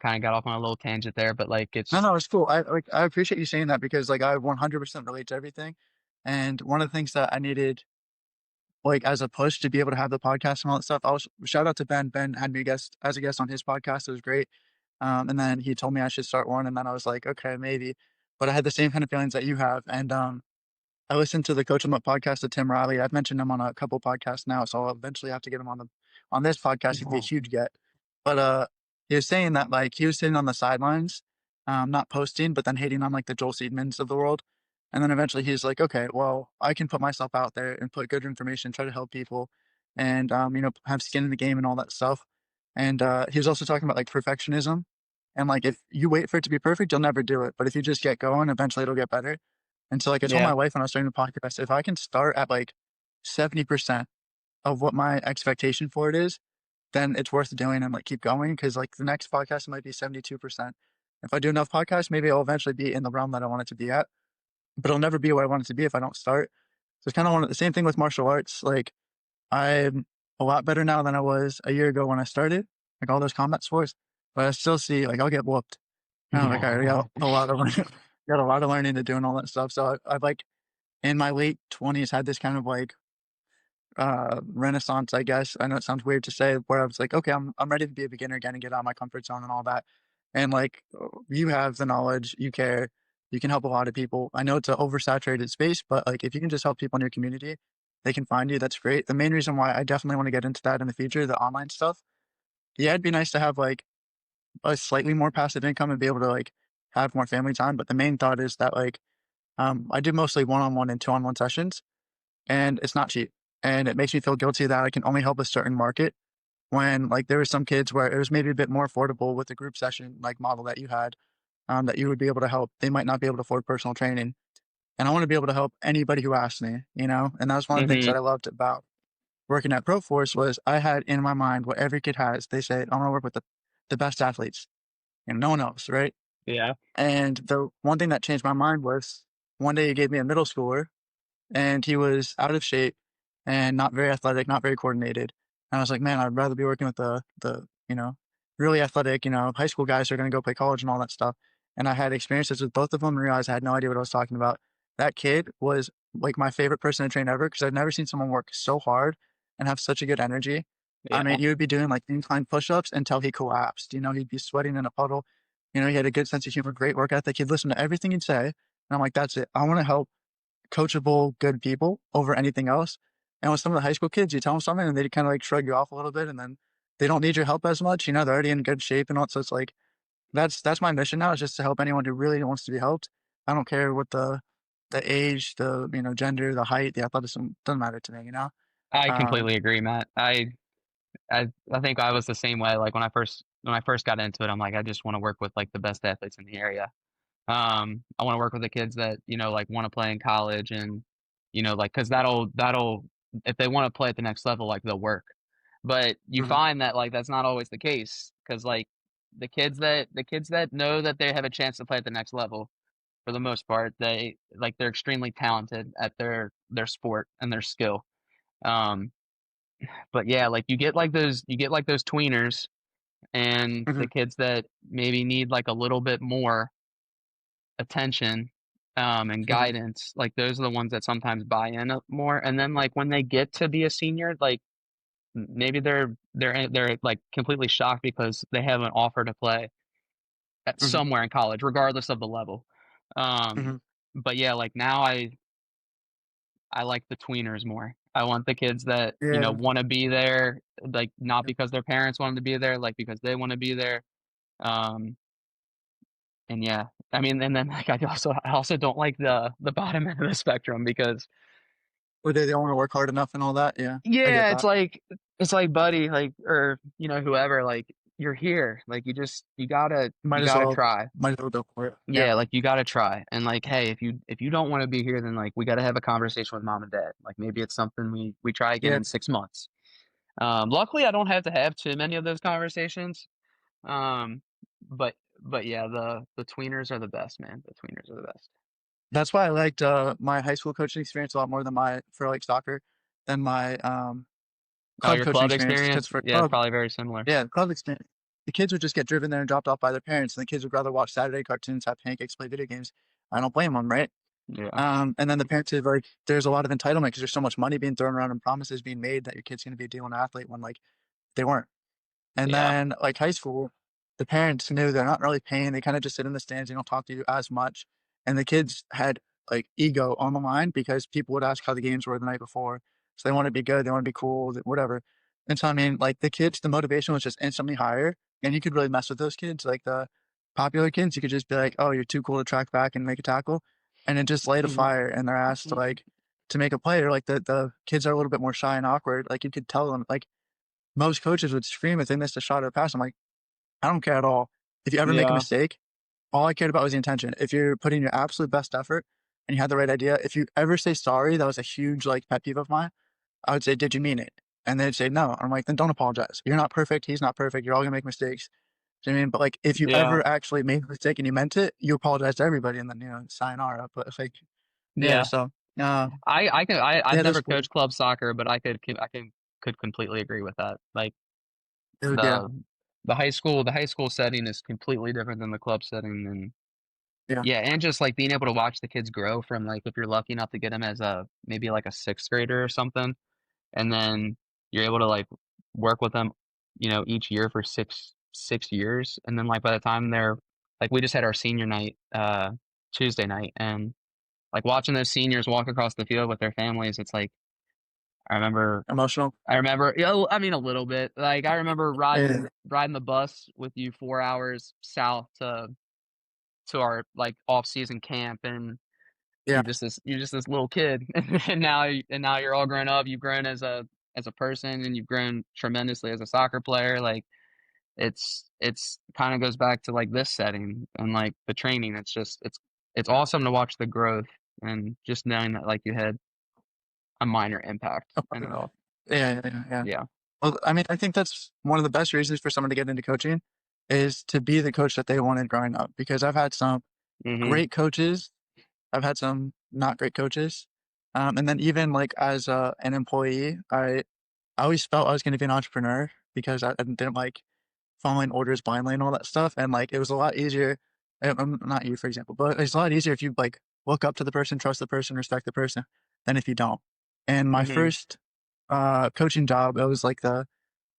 kinda got off on a little tangent there, but, like, No, it's no, it's cool. I appreciate you saying that because like I 100% relate to everything. And one of the things that I needed like as a push to be able to have the podcast and all that stuff, I was shout out to Ben. Ben had me guest as a guest on his podcast. It was great. And then he told me I should start one, and then I was like, okay, maybe. But I had the same kind of feelings that you have, and I listened to the Coach 'em Up podcast of Tim Riley. I've mentioned him on a couple podcasts now, so I'll eventually have to get him on this podcast. He'd be a huge get. But he was saying that like he was sitting on the sidelines, not posting, but then hating on like the Joel Seedmans of the world. And then eventually he's like, okay, well, I can put myself out there and put good information, try to help people, and have skin in the game and all that stuff. And he was also talking about like perfectionism, and like if you wait for it to be perfect, you'll never do it. But if you just get going, eventually it'll get better. And so, like, I told yeah, my wife when I was starting the podcast, if I can start at like 70% of what my expectation for it is, then it's worth doing and like keep going. Cause like the next podcast might be 72%. If I do enough podcasts, maybe I'll eventually be in the realm that I want it to be at, but it'll never be where I want it to be if I don't start. So it's kind of one of the same thing with martial arts. Like, I'm a lot better now than I was a year ago when I started, like all those combat sports, but I still see like I'll get whooped. And I'm like, all right, I got a lot of learning, got a lot of learning to do and all that stuff. So I've like in my late 20s had this kind of like renaissance, I guess. I know it sounds weird to say, where I was like, okay, I'm ready to be a beginner again and get out of my comfort zone and all that. And like you have the knowledge, you care, you can help a lot of people. I know it's an oversaturated space, but like if you can just help people in your community, they can find you. That's great. The main reason why I definitely want to get into that in the future, the online stuff. Yeah, it'd be nice to have like a slightly more passive income and be able to like have more family time. But the main thought is that like I do mostly one-on-one and two-on-one sessions, and it's not cheap. And it makes me feel guilty that I can only help a certain market when like there were some kids where it was maybe a bit more affordable with the group session like model that you had, that you would be able to help. They might not be able to afford personal training. And I want to be able to help anybody who asks me, you know? And that was one of the things mhm, that I loved about working at Proforce was I had in my mind what every kid has. They say, I want to work with the best athletes and no one else, right? yeah, And the one thing that changed my mind was one day he gave me a middle schooler and he was out of shape and not very athletic, not very coordinated. And I was like, man, I'd rather be working with the really athletic, high school guys who are going to go play college and all that stuff. And I had experiences with both of them and realized I had no idea what I was talking about. That kid was like my favorite person to train ever because I'd never seen someone work so hard and have such a good energy. I mean, Yeah. he would be doing like incline push-ups until he collapsed. He'd be sweating in a puddle. He had a good sense of humor, great work ethic. He'd listen to everything you'd say. And I'm like, that's it. I want to help coachable, good people over anything else. And with some of the high school kids, you tell them something and they kind of like shrug you off a little bit, and then they don't need your help as much. They're already in good shape and all. So it's like that's my mission now, is just to help anyone who really wants to be helped. I don't care what the age, the gender, the height, the athleticism, doesn't matter to me. I Um, completely agree, Matt. I think I was the same way. Like when I first got into it, I'm like, I just want to work with like the best athletes in the area. I want to work with the kids that, like want to play in college and, like, cause that'll, if they want to play at the next level, like they'll work. But you mhm, find that like, that's not always the case. Cause like the kids that know that they have a chance to play at the next level, for the most part, they're extremely talented at their sport and their skill. Um, but yeah, like you get like those tweeners and the mhm, kids that maybe need like a little bit more attention, and mhm, guidance, like, those are the ones that sometimes buy in more, and then, like, when they get to be a senior, like, maybe they're, like, completely shocked because they have an offer to play at mhm, somewhere in college, regardless of the level. Um, mhm. but yeah, like, now I like the tweeners more. I want the kids that, Yeah, wanna be there, like, not yeah. because their parents want them to be there, like, because they wanna be there. Um, and yeah, I mean, and then, like, I also don't like the bottom end of the spectrum because Or they don't want to work hard enough and all that. Yeah, I get yeah, that. it's like, buddy, like, or, whoever, like, you're here, like, you Might as gotta well, try. go for it. Yeah, Yeah, like, you gotta try, and, like, hey, if you don't wanna be here, then, like, we gotta have a conversation with mom and dad, like, maybe it's something we try again yeah. in 6 months. Luckily, I don't have to have too many of those conversations, um, but yeah, the tweeners are the best, man, the tweeners are the best. That's why I liked my high school coaching experience a lot more than my for like soccer than my Oh, club your coaching club experience. Because experience? for Yeah, it's club, probably very similar. yeah, club experience, the kids would just get driven there and dropped off by their parents, and the kids would rather watch Saturday cartoons, have pancakes, play video games. I don't blame them, right? Yeah, And then the parents are like, there's a lot of entitlement because there's so much money being thrown around and promises being made that your kid's going to be a D1 athlete when like they weren't. And yeah, then, like, high school, the parents knew they're not really paying, they kinda just sit in the stands, they don't talk to you as much, and the kids had, like, ego on the line because people would ask how the games were the night before, so they wanna be good, they wanna be cool, whatever. And so, I mean, like, the kids, the motivation was just instantly higher, and you could really mess with those kids, like, the popular kids, you could just be like, "Oh, you're too cool to track back and make a tackle," and then just light a mhm, fire in their ass to, like, to make a play, or, like, the kids are a little bit more shy and awkward, like, you could tell them, like, most coaches would scream if they missed a shot or a pass. I'm like, I don't care at all. If you ever make a yeah, mistake, all I cared about was the intention. If you're putting your absolute best effort and you had the right idea, if you ever say sorry, that was a huge like pet peeve of mine. I would say, did you mean it? And they'd say no. I'm like, then don't apologize. You're not perfect. He's not perfect. You're all gonna make mistakes. Do you know what I mean? But like, if you yeah, ever actually made a mistake and you meant it, you apologize to everybody, and then sayonara. But it's like, yeah. yeah. So, I've yeah, never those coached club soccer, but could completely agree with that. Like dude, yeah, the the high school setting is completely different than the club setting, and yeah, yeah, and just like being able to watch the kids grow from like if you're lucky enough to get them as a maybe like a sixth grader or something, and then you're able to like work with them, each year for six years, and then like by the time they're like we just had our senior night Tuesday night, and like watching those seniors walk across the field with their families, it's like I remember emotional. I mean, a little bit. Like, I remember Yeah, riding the bus with you 4 hours south to our, like, off-season camp, and yeah. you're just this little kid, and now you're all grown up. You've grown as a person, and you've grown tremendously as a soccer player. Like, it's kinda goes back to, like, this setting and, like, the training. It's awesome to watch the growth and just knowing that, like, you had a minor impact Oh, in it all. yeah, yeah, yeah. Yeah. Well, I mean, I think that's one of the best reasons for someone to get into coaching is to be the coach that they wanted growing up. Because I've had some Mhm. great coaches, I've had some not great coaches, and then even like as an employee, I always felt I was going to be an entrepreneur because I didn't like following orders blindly and all that stuff. And like it was a lot easier. Not you, for example, but it's a lot easier if you like look up to the person, trust the person, respect the person, than if you don't. And my Mhm. first coaching job. It was like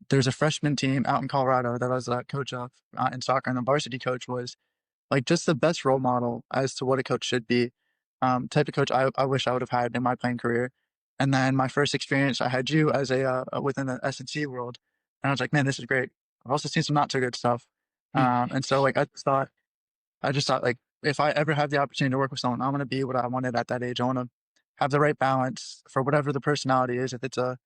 there's a freshman team out in Colorado that I was a coach of in soccer, and the varsity coach was like just the best role model as to what a coach should be. Type of coach I wish I would have had in my playing career. And then my first experience, I had you as within the S&C world, and I was like, man, this is great. I've also seen some not so good stuff. And so like I just thought like if I ever have the opportunity to work with someone, I'm gonna be what I wanted at that age. I want to have the right balance for whatever the personality is. If it's a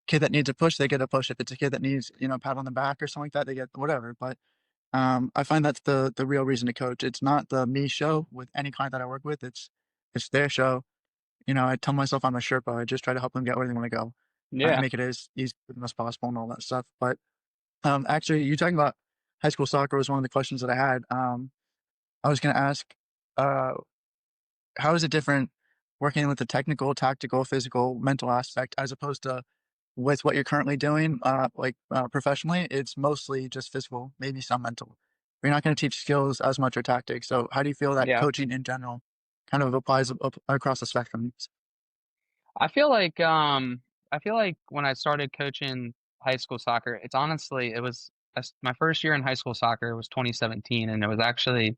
kid that needs a push, they get a push. If it's a kid that needs, you know, a pat on the back or something like that, they get whatever. But I find that's the real reason to coach. It's not the me show with any client that I work with. It's their show. You know, I tell myself I'm a Sherpa. I just try to help them get where they want to go, and Yeah. make it as easy for them as possible and all that stuff. But actually, you talking about high school soccer was one of the questions that I had. I was going to ask, uh, how is it different working with the technical, tactical, physical, mental aspect as opposed to with what you're currently doing, professionally? It's mostly just physical, maybe some mental. You're not going to teach skills as much or tactics. So, how do you feel that Yeah. coaching in general kind of applies across the spectrum? I feel like I feel like when I started coaching high school soccer, it's honestly it was my first year in high school soccer was 2017, and it was actually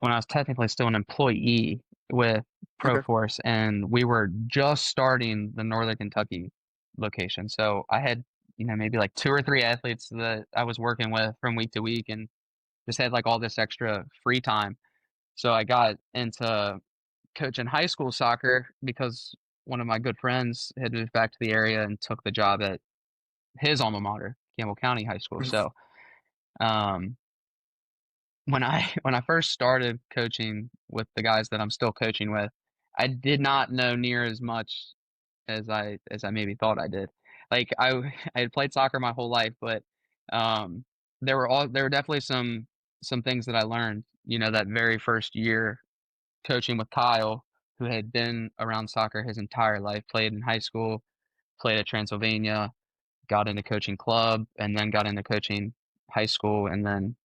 when I was technically still an employee with Okay. Proforce, and we were just starting the Northern Kentucky location. So I had, maybe like two or three athletes that I was working with from week to week and just had like all this extra free time. So I got into coaching high school soccer because one of my good friends had moved back to the area and took the job at his alma mater, Campbell County High School. So um, when I first started coaching with the guys that I'm still coaching with, I did not know near as much as I maybe thought I did. Like I had played soccer my whole life, but um, there were definitely some things that I learned. That very first year coaching with Kyle, who had been around soccer his entire life, played in high school, played at Transylvania, got into coaching club, and then got into coaching high school, and then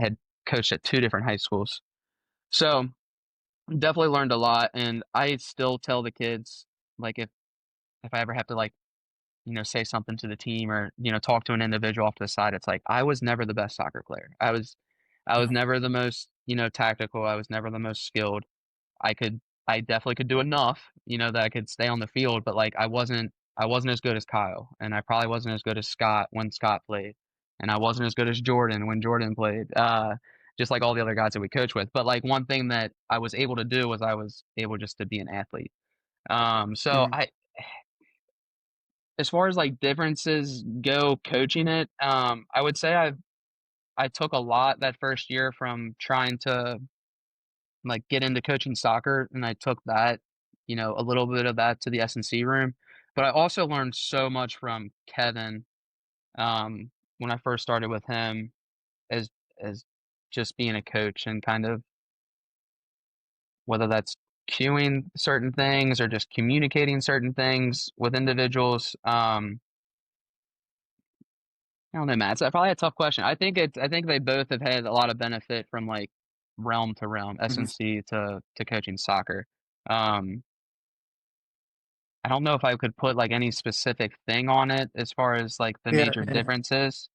had coached at two different high schools. So definitely learned a lot, and I still tell the kids like if I ever have to like say something to the team or talk to an individual off to the side, it's like I was never the best soccer player. I was never the most tactical. I was never the most skilled. I could I definitely could do enough, that I could stay on the field, but like I wasn't as good as Kyle, and I probably wasn't as good as Scott when Scott played, and I wasn't as good as Jordan when Jordan played. Just like all the other guys that we coach with. But like one thing that I was able to do was I was able just to be an athlete. So Mhm. I as far as like differences go coaching it, I would say I took a lot that first year from trying to like get into coaching soccer, and I took that, a little bit of that to the S&C room. But I also learned so much from Kevin when I first started with him as as just being a coach and kind of whether that's cueing certain things or just communicating certain things with individuals. I don't know, Matt. It's probably a tough question. I think they both have had a lot of benefit from like realm to realm, Mhm. S&C to coaching soccer. Um, I don't know if I could put like any specific thing on it as far as like the Yeah, major yeah. differences.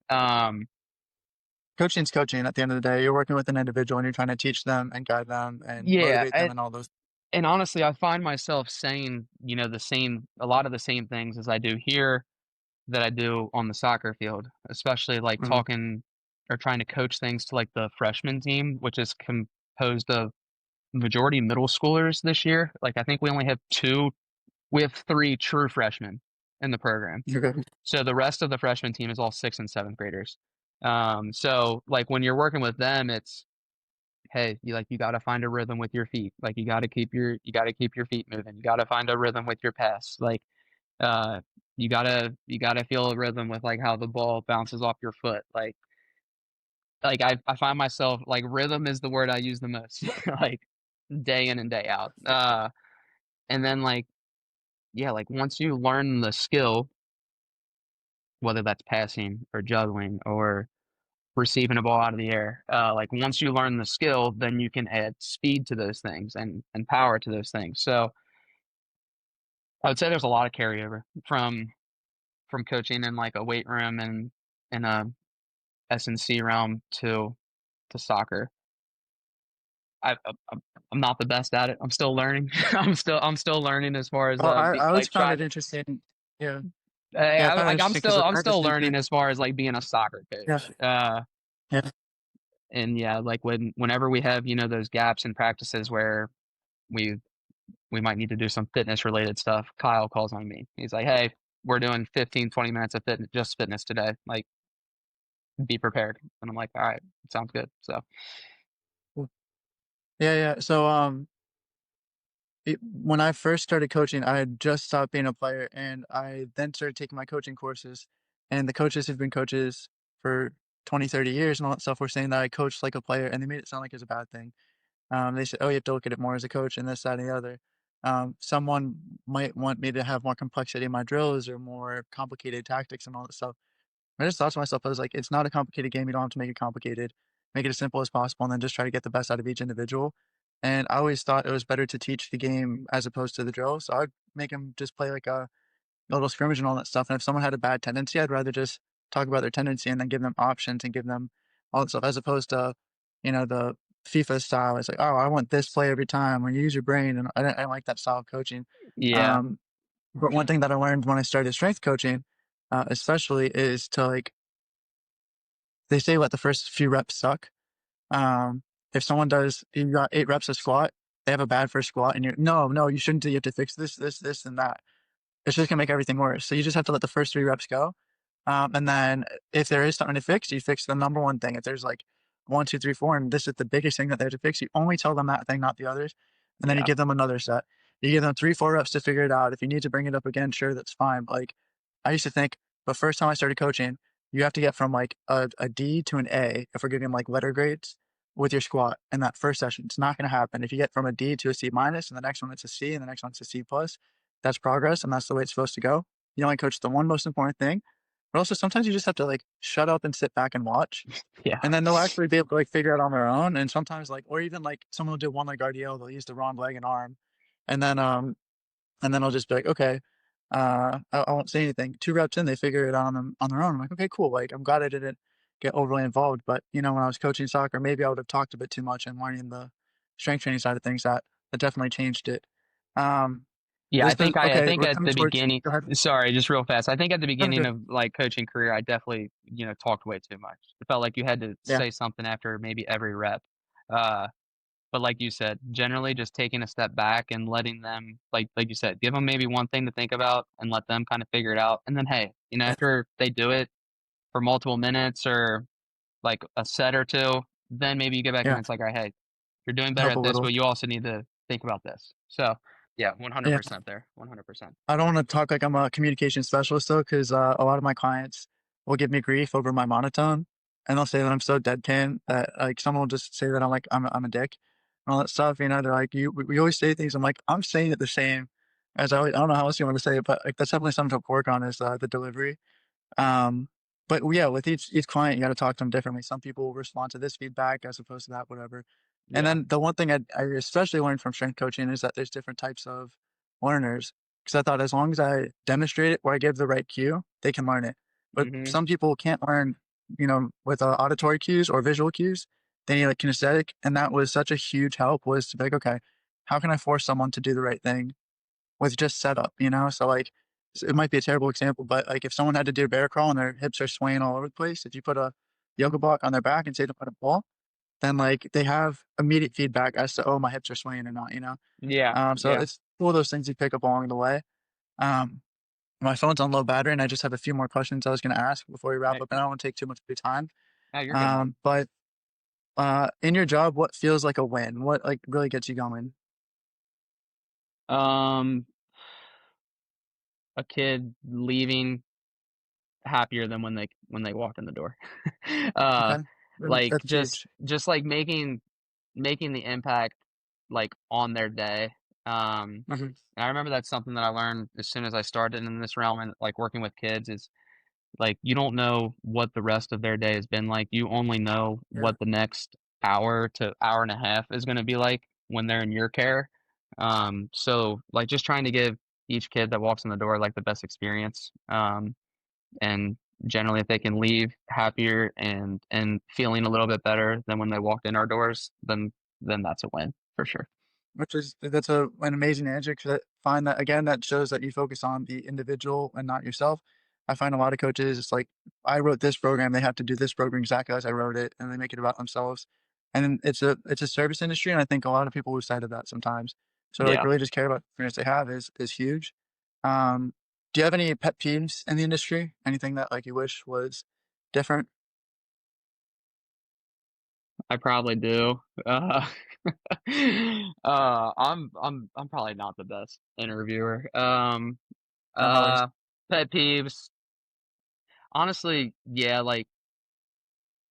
Coaching's coaching at the end of the day. You're working with an individual and you're trying to teach them and guide them and Yeah, motivate them and all those. and honestly, I find myself saying, a lot of the same things as I do here that I do on the soccer field, especially like Mhm. talking or trying to coach things to like the freshman team, which is composed of majority middle schoolers this year. Like I think we have three true freshmen in the program. You're good. So the rest of the freshman team is all sixth and seventh graders. So like when you're working with them, it's hey, you got to find a rhythm with your feet. Like you got to keep your feet moving. You got to find a rhythm with your pass. Like uh, you gotta feel a rhythm with like how the ball bounces off your foot. Like I find myself like rhythm is the word I use the most. Like day in and day out. And then like yeah, like once you learn the skill, whether that's passing or juggling or receiving a ball out of the air, like once you learn the skill, then you can add speed to those things and power to those things. So I would say there's a lot of carryover from coaching in like a weight room and in a S&C realm to soccer. I'm not the best at it. I'm still learning. I'm still learning as far as Well, I always like found trying it to. interesting. Yeah, yeah, I I, found it like interesting because I'm I had the still same learning thing. as far as like being a soccer Yeah, coach. yeah. And yeah, like whenever we have those gaps in practices where we we might need to do some fitness related stuff, Kyle calls on me. He's like, "Hey, we're doing 15, 20 minutes of fitness, just fitness today. Like, be prepared." And I'm like, "All right, sounds good." So Cool. Yeah, yeah. So, when I first started coaching, I had just stopped being a player, and I then started taking my coaching courses. And the coaches who've been coaches for 20, 30 years and all that stuff were saying that I coached like a player, and they made it sound like it's a bad thing. They said, "Oh, you have to look at it more as a coach," and this, that, and the other. Someone might want me to have more complexity in my drills or more complicated tactics and all that stuff. I just thought to myself, I was like, it's not a complicated game. You don't have to make it complicated. Make it as simple as possible and then just try to get the best out of each individual. And I always thought it was better to teach the game as opposed to the drill. So I'd make them just play like a little scrimmage and all that stuff. And if someone had a bad tendency, I'd rather just talk about their tendency and then give them options and give them all that stuff as opposed to, the FIFA style. It's like, oh, I want this play every time when you use your brain. And I don't like that style of coaching. yeah, Um, but one thing that I learned when I started strength coaching, especially, is to like they say let the first few reps suck. Um, if someone does, you got 8 reps of squat, they have a bad first squat, and you're no, no, you shouldn't do. You have to fix this, this, this, and that. It's just gonna make everything worse. So you just have to let the first 3 reps go, and then if there is something to fix, you fix the number one thing. If there's like one, two, three, four, and this is the biggest thing that they have to fix, you only tell them that thing, not the others, and then you yeah, give them another set. You give them 3, 4 reps to figure it out. If you need to bring it up again, sure, that's fine. But like I used to think the first time I started coaching, you have to get from like a D to an A if we're giving like letter grades with your squat in that first session. It's not going to happen. If you get from a D to a C minus, and the next one it's a C, and the next one it's a C plus, that's progress, and that's the way it's supposed to go. You only coach the one most important thing, but also sometimes you just have to like shut up and sit back and watch, yeah, and then they'll actually be able to like figure it on their own. And sometimes like, or even like someone will do one leg RDL, they'll use the wrong leg and arm, and then I'll just be like, okay, I won't say anything. 2 reps in, they figure it out on their own. I'm like, okay, cool. Like, I'm glad I didn't get overly involved. But when I was coaching soccer, maybe I would have talked a bit too much and learning the strength training side of things. That definitely changed it. Um, yeah. this is I okay. think We're at coming the towards. beginning. Go ahead. Sorry, just real fast. I think at the No, beginning good. of like coaching career, I definitely talked way too much. It felt like you had to Yeah, say something after maybe every rep. Uh, But like you said, generally just taking a step back and letting them, like you said, give them maybe one thing to think about and let them kind of figure it out. And then, hey, yeah, after they do it for multiple minutes or like a set or two, then maybe you get back in yeah. and it's like, all right, hey, you're doing better Help a at this, little. but you also need to think about this. So yeah, Yeah. 100% there. 100%. I don't want to talk like I'm a communication specialist though, because a lot of my clients will give me grief over my monotone, and they'll say that I'm so deadpan that like someone will just say that I'm a dick and all that stuff. They're like we always say things. I'm like I'm saying it the same as I don't know how else you want to say it, but like that's definitely something to work on is the delivery. Um, but yeah, with each client, you got to talk to them differently. Some people will respond to this feedback as opposed to that, whatever. And Yeah. then the one thing I especially learned from strength coaching is that there's different types of learners. Because I thought as long as I demonstrate it or I give the right cue, they can learn it. But Hmm. some people can't learn, with auditory cues or visual cues. They need like kinesthetic, and that was such a huge help. Was to be like, okay, how can I force someone to do the right thing with just setup? So like it might be a terrible example, but like if someone had to do a bear crawl and their hips are swaying all over the place, if you put a yoga block on their back and say to put a ball, then like they have immediate feedback as to, oh, my hips are swaying or not. Yeah. So Yeah. it's one of those things you pick up along the way. Um, my phone's on low battery, and I just have a few more questions I was going to ask before we wrap Hey, up, and I don't want to take too much of your time. hey, you're good, man. But in your job, what feels like a win? What like really gets you going? Um, a kid leaving happier than when they walk in the door. uh, Okay, like that's huge. just like making the impact like on their day. Mhm. And I remember that's something that I learned as soon as I started in this realm and like working with kids is like you don't know what the rest of their day has been like. You only know Yeah, what the next hour to hour and a half is going to be like when they're in your care. So like just trying to give each kid that walks in the door, like, the best experience, and generally, if they can leave happier and feeling a little bit better than when they walked in our doors, then that's a win for sure. Which is that's an amazing answer 'cause I find that again, that shows that you focus on the individual and not yourself. I find a lot of coaches, it's like, "I wrote this program, they have to do this program exactly as I wrote it," and they make it about themselves. And then it's a service industry, and I think a lot of people lose sight of that sometimes. So, like, Yeah, really just care about the experience they have is huge. Um, do you have any pet peeves in the industry? Anything that, like, you wish was different? I probably do. I'm probably not the best interviewer. No worries. Uh, Pet peeves, honestly, yeah, like,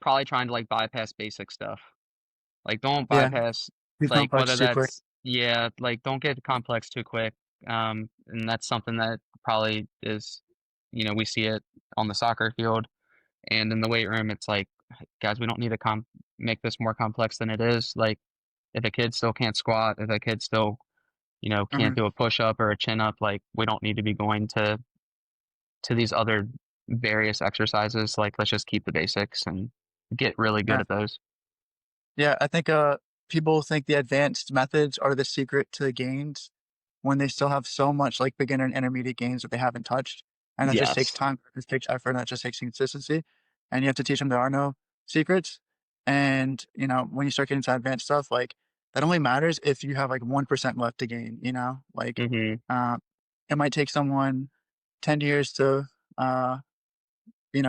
probably trying to, like, bypass basic stuff. Like, don't Yeah, bypass, too like, complex whether too quick. that's yeah, like, don't get complex too quick, and that's something that probably is we see it on the soccer field and in the weight room, it's like, "Guys, we don't need to make this more complex than it is." Like, if a kid still can't squat, if a kid still, can't Mhm, do a push-up or a chin-up, like, we don't need to be going to these other various exercises, like, let's just keep the basics and get really good yeah. at those. Yeah, I think, people think the advanced methods are the secret to the gains when they still have so much, like, beginner and intermediate gains that they haven't touched, and that just takes Yes. time, it takes effort, and that just takes consistency, and you have to teach them there are no secrets, and, when you start getting to advanced stuff, like, that only matters if you have, like, 1% left to gain, Like, Mhm. uh, it might take someone 10 years to, uh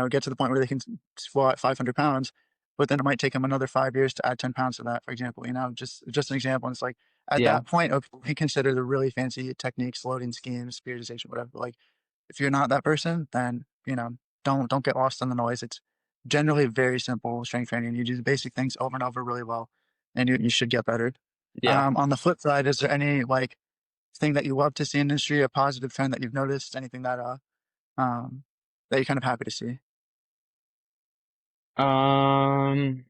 get to the point where they can squat 500 pounds, but then it might take them another 5 years to add 10 pounds to that, for example, just an example. And it's like at Yeah. that point, of we consider the really fancy techniques, loading schemes, periodization, whatever. But like if you're not that person, then don't get lost in the noise. It's generally very simple strength training. You do the basic things over and over really well, and you should get better. Yeah. On the flip side, is there any like thing that you love to see in the industry, a positive trend that you've noticed, anything um that you're kind of happy to see? Um,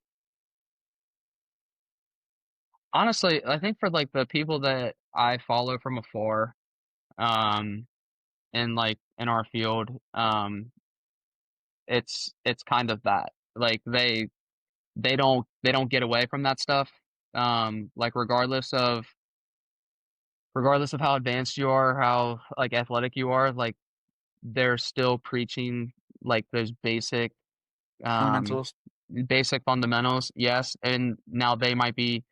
Honestly, I think for, like, the people that I follow from afar, um, in our field, it's kind of that. Like, they don't get away from that stuff, like, regardless of how advanced you are, how, like, athletic you are, like, they're still preaching, like, those um, Fundamentals. basic fundamentals, yes, and now they might be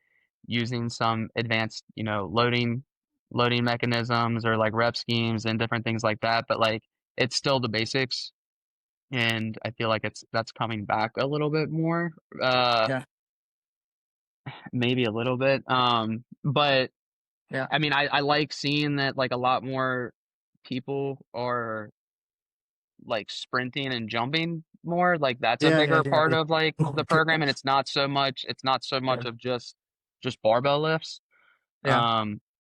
using some advanced, loading mechanisms or, like, rep schemes and different things like that, but, like, it's still the basics, and I feel like that's coming back a little bit more, Yeah, maybe a little bit, but, yeah. I mean, I like seeing that, like, a lot more people are, like, sprinting and jumping more, like, that's a Yeah, yeah, bigger yeah, part yeah. of, like, the program, and it's not so much Yeah, of just barbell lifts. yeah.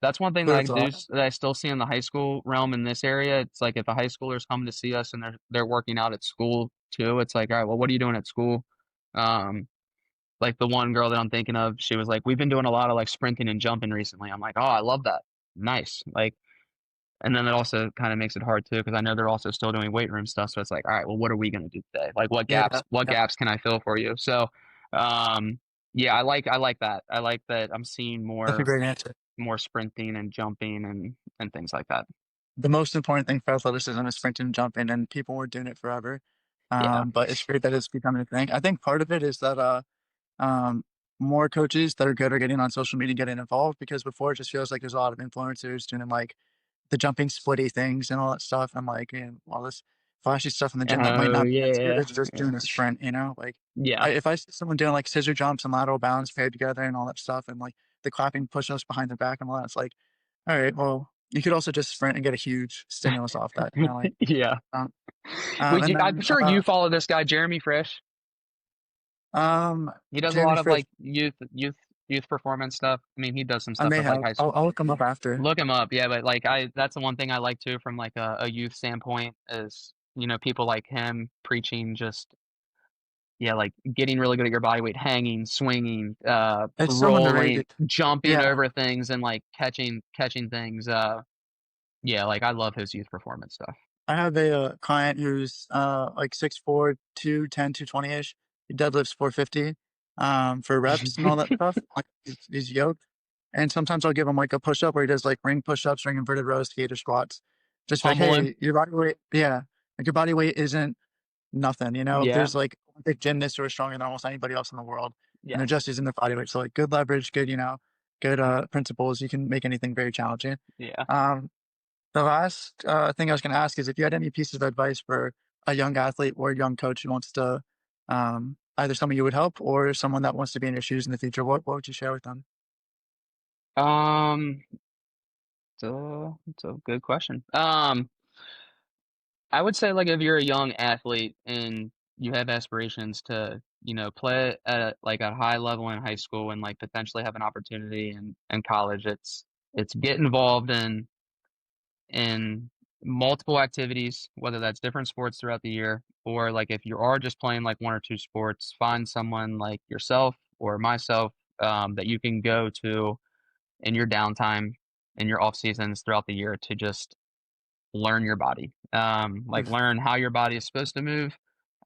That's one thing that Clear thought. that I still see in the high school realm in this area. It's like if the high schoolers come to see us and they're working out at school too, it's like, "All right, well, what are you doing at school?" Um, like the one girl that I'm thinking of, she was like, "We've been doing a lot of, like, sprinting and jumping recently." I'm like, "Oh, I love that. Nice." Like, and then it also kinda makes it hard too because I know they're also still doing weight room stuff, so it's like, "All right, well, what are we gonna do today? Like, Yeah, what yeah. gaps can I fill for you?" So, um, yeah, I like that. I like that I'm seeing That's a great answer. more sprinting and jumping and things like that. The most important thing for athleticism is sprinting and jumping, and people were doing it forever. Yeah. But it's great that it's becoming a thing. I think part of it is that um, more coaches that are good are getting on social media, getting involved because before it just feels like there's a lot of influencers doing like the jumping splitty things and all that stuff. And like, all this flashy stuff in the gym that might Oh, not be as good yeah. as just doing a sprint. Like, Yeah. if I see someone doing like scissor jumps and lateral bounds paired together and all that stuff, and like the clapping push ups behind their back and all that, it's like, all right, well, you could also just sprint and get a huge stimulus off that. Like, Yeah. um, and I'm then, sure you follow this guy, Jeremy Frisch. He does a Jeremy lot of, Frisch, like, youth performance stuff. I mean, he does some I stuff may with, like, have, high school. I'll look him up after. Look him up, yeah, but, like, I that's the one thing I like too from, like, a youth standpoint is, people like him preaching just yeah, like, getting really good at your body weight, hanging, swinging, It's so rolling, underrated. jumping Yeah. over things, and, like, catching things, Yeah, like, I love his youth performance stuff. I have a, client who's, like 6'4", 210, 220-ish. He deadlifts 450, for reps and all that stuff. Like, he's yoked, and sometimes I'll give him, like, a push-up where he does, like, ring push-ups, ring inverted rows, theater squats. Just like, Humble him. "Hey, your body weight" yeah, like, "Your body weight isn't nothing," you know? Yeah, There's, like, Olympic gymnasts who are stronger than almost anybody else in the world, and yeah, they're just using their body weight. So, like, good leverage, good, good, principles, you can make anything very challenging. yeah. Um, the last, thing I was gonna ask is if you had any pieces of advice for a young athlete or a young coach who wants to, either someone you would help or someone that wants to be in your shoes in the future, what would you share with them? Um, it's a good question. I would say, like, if you're a young athlete and you have aspirations to, play at, like, a high level in high school and, like, potentially have an opportunity in college, it's get involved in multiple activities, whether that's different sports throughout the year, or, like, if you are just playing, like, 1 or 2 sports, find someone like yourself or myself, that you can go to in your downtime, in your off seasons throughout the year to just learn your body. Like, Oof. learn how your body is supposed to move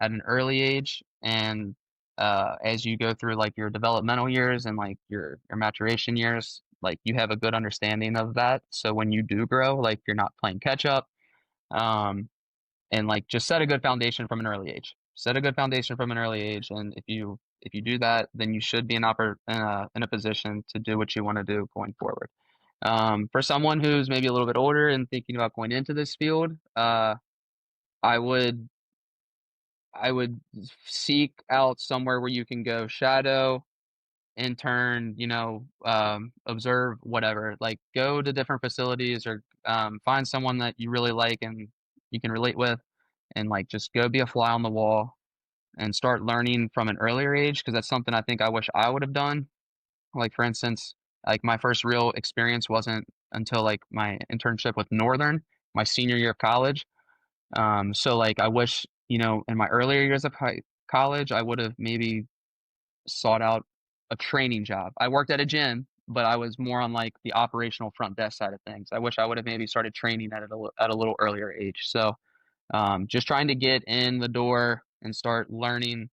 at an early age, and, as you go through, like, your developmental years and, like, your maturation years, like, you have a good understanding of that, so when you do grow, like, you're not playing catch up, um, and, like, just set a good foundation from an early age. Set a good foundation from an early age, and if you do that, then you should be in a position to do what you wanna do going forward. For someone who's maybe a little bit older and thinking about going into this field, I would I would seek out somewhere where you can go shadow, intern, observe, whatever. Like, go to different facilities or find someone that you really like and you can relate with, and, like, just go be a fly on the wall and start learning from an earlier age because that's something I think I wish I would have done. Like, for instance, like, my first real experience wasn't until, like, my internship with Northern, my senior year of college. So, like, I wish, in my earlier years of college, I would have maybe sought out a training job. I worked at a gym, but I was more on, like, the operational front desk side of things. I wish I would have maybe started training at a little earlier age. So, just trying to get in the door and start learning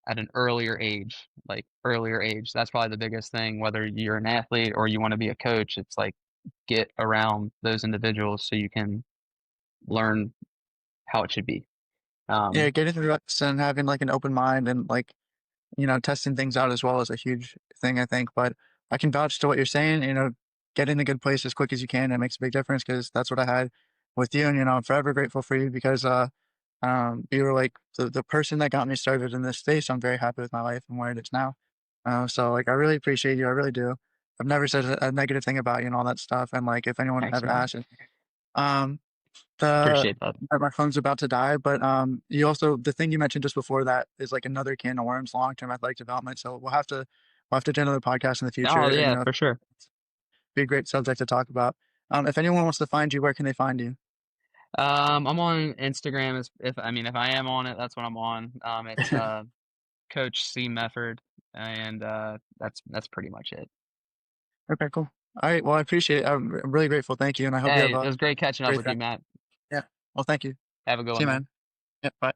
at an earlier age, like, earlier age. That's probably the biggest thing, whether you're an athlete or you wanna be a coach, it's like, get around those individuals so you can learn how it should be. Yeah, Um, getting through reps and having, like, an open mind and, like, testing things out as well is a huge thing, I think. But I can vouch to what you're saying. Get in a good place as quick as you can. It makes a big difference because that's what I had with you. And I'm forever grateful for you because you were like the person that got me started in this space. I'm very happy with my life and where it is now. So like I really appreciate you. I really do. I've never said a negative thing about you and all that stuff. And like if anyone thanks, ever man. asks, um, the Appreciate that. my phone's about to die, but, you also the thing you mentioned just before that is, like, another can of worms, long-term athletic development, so we'll have to do another podcast in the Oh, future, yeah, for sure. be a great subject to talk about. If anyone wants to find you, where can they find you? I'm on Instagram as if I am on it, that's what I'm on. It's, Coach C Mefford, and, that's pretty much it. Okay, cool. Alright, well, I appreciate it. I'm really grateful, thank you, and I hope you have Hey, it a was great catching up great with day. you, Matt. Yeah. Well, thank you. Have a good See one, you, man. man. Yep, bye.